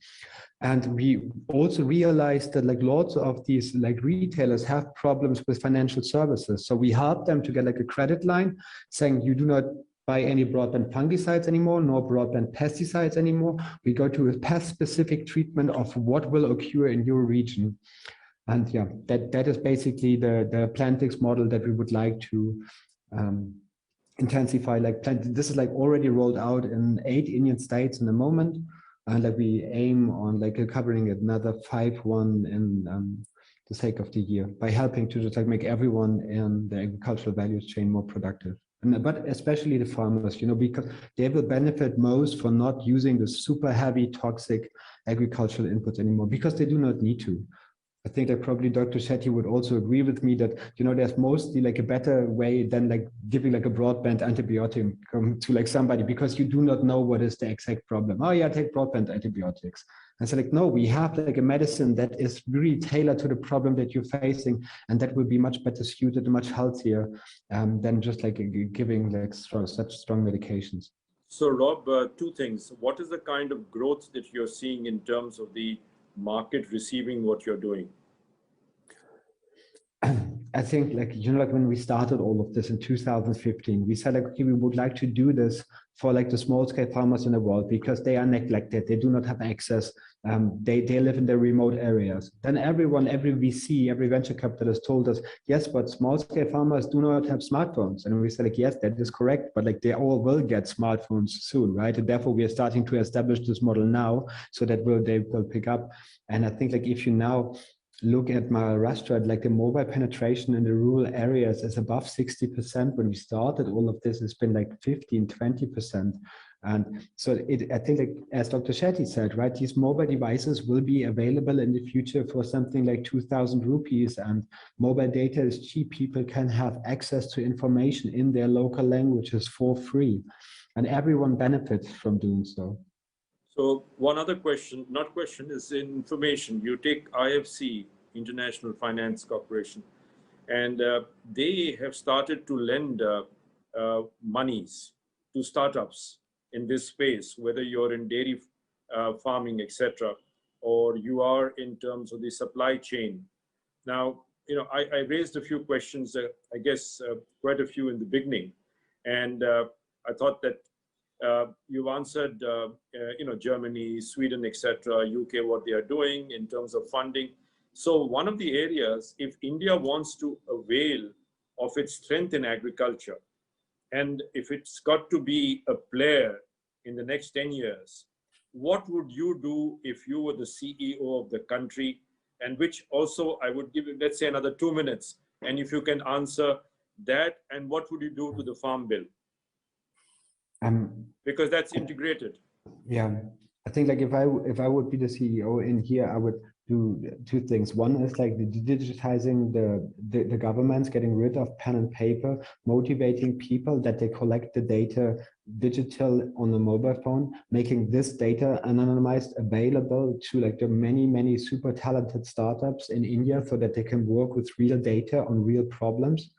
And we also realized that like lots of these like retailers have problems with financial services. So we help them to get like a credit line saying you do not buy any broadband fungicides anymore, nor broadband pesticides anymore. We go to a pest-specific treatment of what will occur in your region. And yeah, that is basically the Plantix model that we would like to intensify. Like this is like already rolled out in 8 Indian states in the moment. And like we aim on like covering another 5 in the sake of the year by helping to just like make everyone in the agricultural value chain more productive. But especially the farmers, you know, because they will benefit most for not using the super heavy toxic agricultural inputs anymore because they do not need to. I think that probably Dr. Shetty would also agree with me that, you know, there's mostly like a better way than like giving like a broadband antibiotic to like somebody because you do not know what is the exact problem. Oh yeah, take broadband antibiotics. And so like, no, we have like a medicine that is really tailored to the problem that you're facing. And that will be much better suited and much healthier than just like giving like such strong medications.
So Rob, 2 things. What is the kind of growth that you're seeing in terms of the market receiving what you're doing?
I think like, you know, like when we started all of this in 2015, we said like, okay, we would like to do this for like the small scale farmers in the world because they are neglected. They do not have access. They live in the remote areas. Then every VC, every venture capitalist told us, yes, but small scale farmers do not have smartphones. And we said like, yes, that is correct, but like they all will get smartphones soon, right? And therefore we are starting to establish this model now so that they will pick up. And I think like if you now look at Maharashtra, like the mobile penetration in the rural areas is above 60%. When we started all of this, it's been like 15, 20%. And so I think like, as Dr. Shetty said, right, these mobile devices will be available in the future for something like 2,000 rupees, and mobile data is cheap. People can have access to information in their local languages for free, and everyone benefits from doing so.
So one other question, not question, is information. You take IFC, International Finance Corporation, and they have started to lend monies to startups in this space, whether you're in dairy farming, etc., or you are in terms of the supply chain. Now, you know, I raised a few questions, I guess quite a few in the beginning, and I thought that you've answered, you know, Germany, Sweden, etc., UK, what they are doing in terms of funding. So one of the areas, if India wants to avail of its strength in agriculture, and if it's got to be a player in the next 10 years, what would you do if you were the CEO of the country? And which also I would give you, let's say, another 2 minutes. And if you can answer that, and what would you do to the farm bill? Because that's integrated.
Yeah, I think like if I would be the CEO in here, I would do 2 things. One is like the digitizing the governments, getting rid of pen and paper, motivating people that they collect the data digital on the mobile phone, making this data anonymized available to like the many super talented startups in India so that they can work with real data on real problems.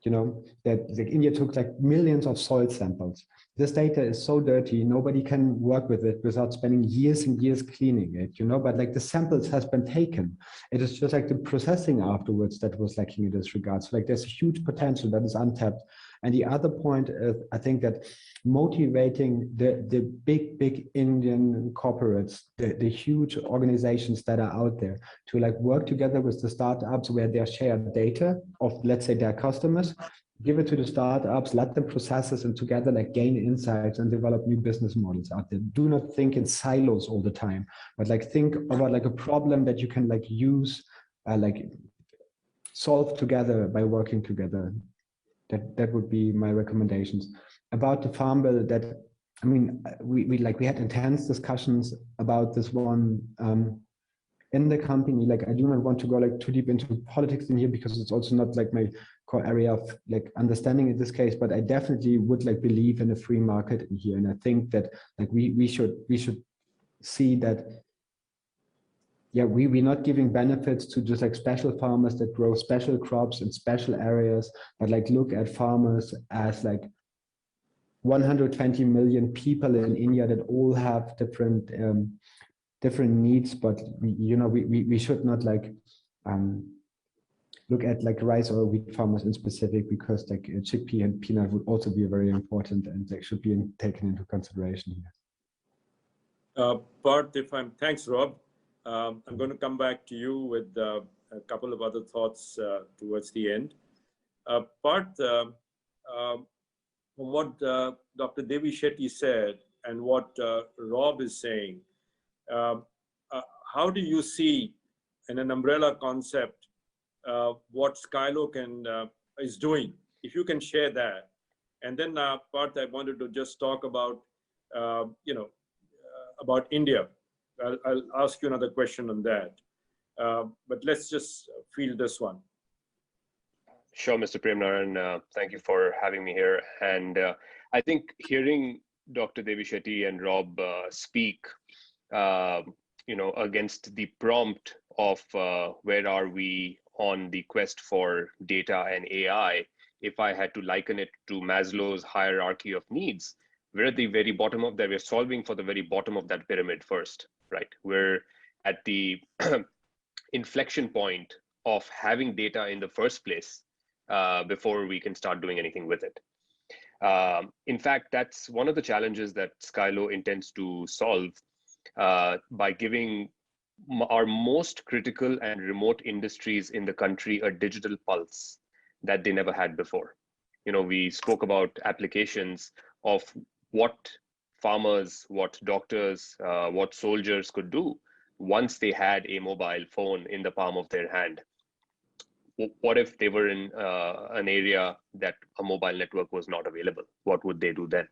You know, that like India took like millions of soil samples. This data is so dirty, nobody can work with it without spending years and years cleaning it, you know, but like the samples has been taken. It is just like the processing afterwards that was lacking in this regard. So like there's a huge potential that is untapped. And the other point is, I think that motivating the big Indian corporates, the huge organizations that are out there to like work together with the startups where they share data of, let's say, their customers, give it to the startups, let them process this, and together like gain insights and develop new business models out there. Do not think in silos all the time, but like think about like a problem that you can like use, like solve together by working together. That would be my recommendations. About the farm bill, that I mean, we had intense discussions about this one in the company. Like, I do not want to go like too deep into politics in here because it's also not like my core area of like understanding in this case, but I definitely would like believe in a free market in here. And I think that like we should see that, yeah, we're not giving benefits to just like special farmers that grow special crops in special areas, but like look at farmers as like 120 million people in India that all have different different needs, but we should not like look at like rice or wheat farmers in specific, because like chickpea and peanut would also be very important and they should be taken into consideration here.
Parth, thanks, Rob. I'm going to come back to you with a couple of other thoughts towards the end. Parth, from what Dr. Devi Shetty said and what Rob is saying, how do you see in an umbrella concept what Skylo is doing? If you can share that. And then Parth, I wanted to just talk about, about India. I'll ask you another question on that. But let's just field this one.
Sure, Mr. Premnaran, thank you for having me here. And I think hearing Dr. Devi Shetty and Rob speak, against the prompt of where are we on the quest for data and AI, if I had to liken it to Maslow's hierarchy of needs, we're at the very bottom of that. We're solving for the very bottom of that pyramid first, right? We're at the inflection point of having data in the first place before we can start doing anything with it. In fact, that's one of the challenges that Skylo intends to solve by giving our most critical and remote industries in the country a digital pulse that they never had before. We spoke about applications of what farmers, what doctors, what soldiers could do once they had a mobile phone in the palm of their hand. What if they were in an area that a mobile network was not available? What would they do then?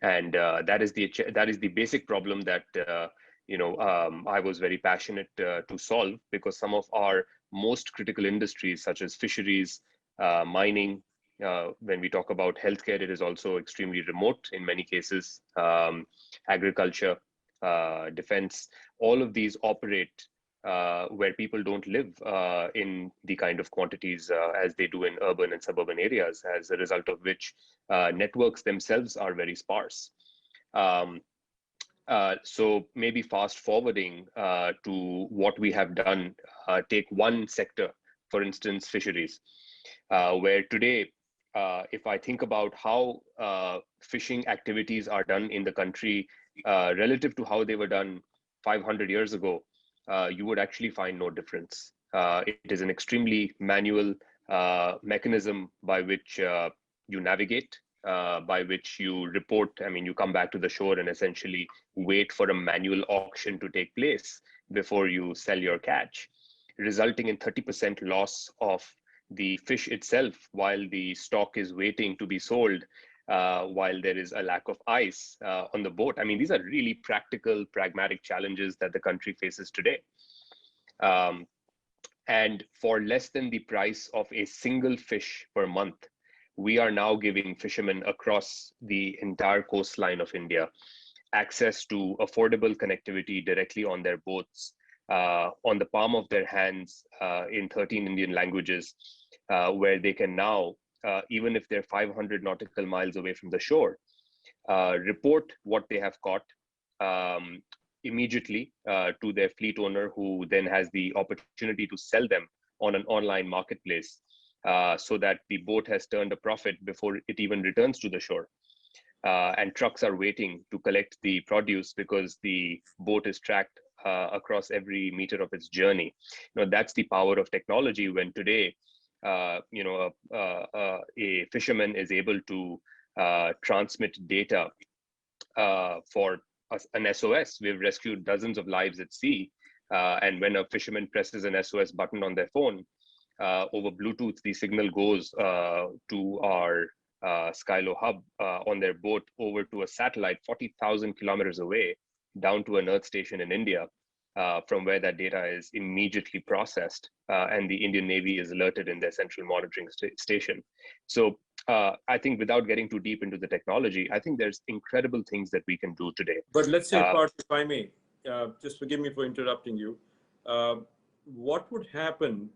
And that is the basic problem that I was very passionate to solve, because some of our most critical industries, such as fisheries, mining, when we talk about healthcare, it is also extremely remote in many cases, agriculture, defense, all of these operate where people don't live in the kind of quantities as they do in urban and suburban areas, as a result of which networks themselves are very sparse. So maybe fast forwarding to what we have done, take one sector, for instance, fisheries, where today, if I think about how fishing activities are done in the country relative to how they were done 500 years ago, you would actually find no difference. It is an extremely manual mechanism by which you navigate, by which you report. I mean, you come back to the shore and essentially wait for a manual auction to take place before you sell your catch, resulting in 30% loss of the fish itself while the stock is waiting to be sold, while there is a lack of ice on the boat. I mean, these are really practical, pragmatic challenges that the country faces today. And for less than the price of a single fish per month, we are now giving fishermen across the entire coastline of India access to affordable connectivity directly on their boats, on the palm of their hands, in 13 Indian languages, where they can now, even if they're 500 nautical miles away from the shore, report what they have caught immediately to their fleet owner, who then has the opportunity to sell them on an online marketplace, so that the boat has turned a profit before it even returns to the shore. And trucks are waiting to collect the produce because the boat is tracked across every meter of its journey. That's the power of technology, when today a fisherman is able to transmit data for an SOS. We've rescued dozens of lives at sea. And when a fisherman presses an SOS button on their phone, over Bluetooth, the signal goes to our Skylo hub on their boat over to a satellite 40,000 kilometers away, down to an Earth station in India, from where that data is immediately processed, and the Indian Navy is alerted in their central monitoring station. So I think without getting too deep into the technology, I think there's incredible things that we can do today.
But let's say, Parth, if I may, just forgive me for interrupting you. What would happen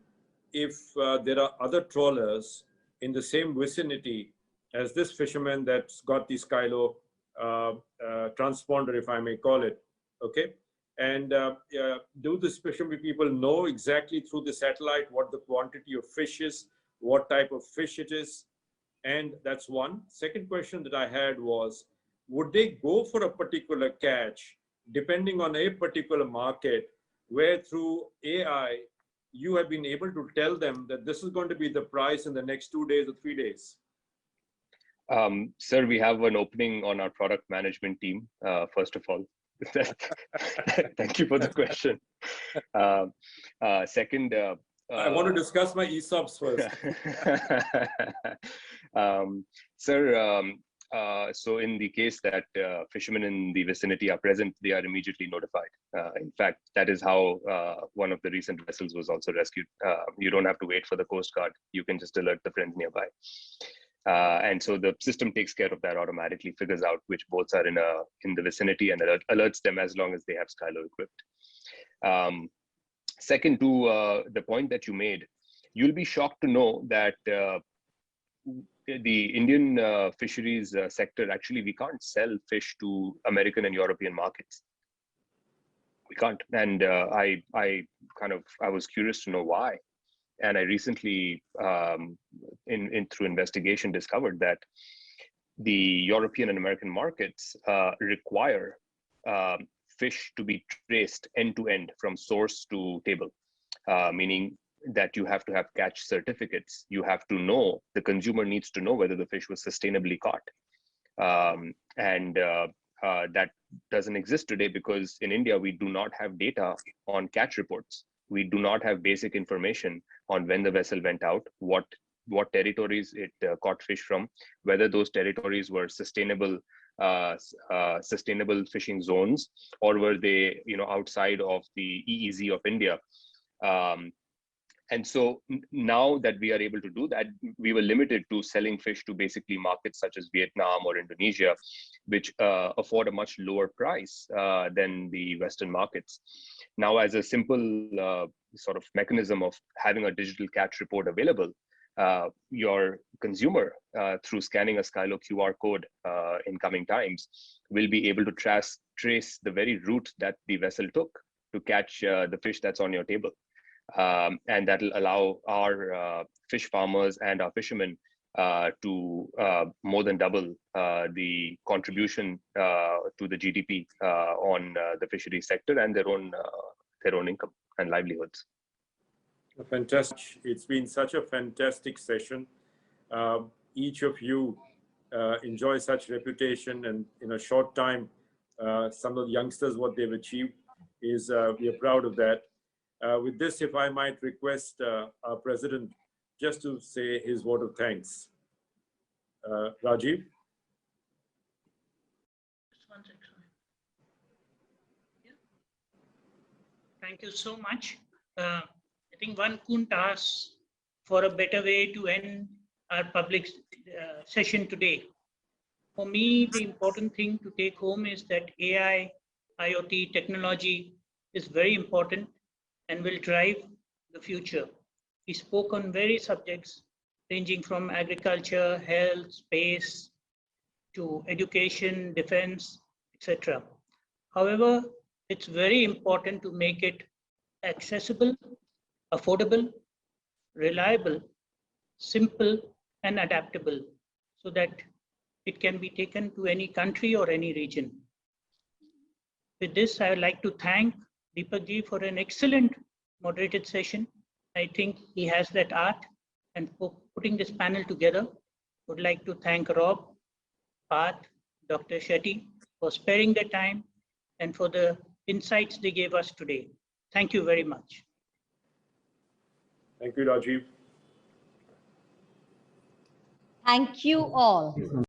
if there are other trawlers in the same vicinity as this fisherman that's got the Skylo transponder, if I may call it, okay? And do the fishermen people know exactly through the satellite what the quantity of fish is, what type of fish it is? And that's one. Second question that I had was, would they go for a particular catch depending on a particular market where through AI, you have been able to tell them that this is going to be the price in the next 2 days or 3 days?
Sir, we have an opening on our product management team, first of all. Thank you for the question. Second,
I want to discuss my ESOPs first.
Sir, so in the case that fishermen in the vicinity are present, they are immediately notified. In fact, that is how one of the recent vessels was also rescued. You don't have to wait for the Coast Guard. You can just alert the friends nearby. And so the system takes care of that automatically, figures out which boats are in the vicinity and alerts them as long as they have Skylo equipped. Second, to the point that you made, you'll be shocked to know that the Indian fisheries sector, actually, we can't sell fish to American and European markets. We can't. And I was curious to know why. And I recently, through investigation, discovered that the European and American markets require fish to be traced end to end from source to table, meaning that you have to have catch certificates. You have to know, the consumer needs to know whether the fish was sustainably caught. That doesn't exist today because in India, we do not have data on catch reports. We do not have basic information on when the vessel went out, what territories it caught fish from, whether those territories were sustainable fishing zones, or were they outside of the EEZ of India. And so now that we are able to do that, we were limited to selling fish to basically markets such as Vietnam or Indonesia, which afford a much lower price than the Western markets. Now, as a simple sort of mechanism of having a digital catch report available, your consumer, through scanning a Skylo QR code in coming times, will be able to trace the very route that the vessel took to catch the fish that's on your table. And that will allow our fish farmers and our fishermen to more than double the contribution to the GDP on the fisheries sector and their own income and livelihoods.
Fantastic. It's been such a fantastic session. Each of you enjoy such reputation, and in a short time, some of the youngsters, what they've achieved is we are proud of that. With this, if I might request our president just to say his word of thanks. Rajiv?
Thank you so much. I think one couldn't ask for a better way to end our public session today. For me, the important thing to take home is that AI, IoT technology is very important and will drive the future. We spoke on various subjects ranging from agriculture, health, space, to education, defense, etc. However, it's very important to make it accessible, affordable, reliable, simple, and adaptable so that it can be taken to any country or any region. With this, I would like to thank Deepak ji for an excellent moderated session. I think he has that art and for putting this panel together. Would like to thank Rob, Path, Dr. Shetty for sparing the time and for the insights they gave us today. Thank you very much.
Thank you, Rajiv.
Thank you all.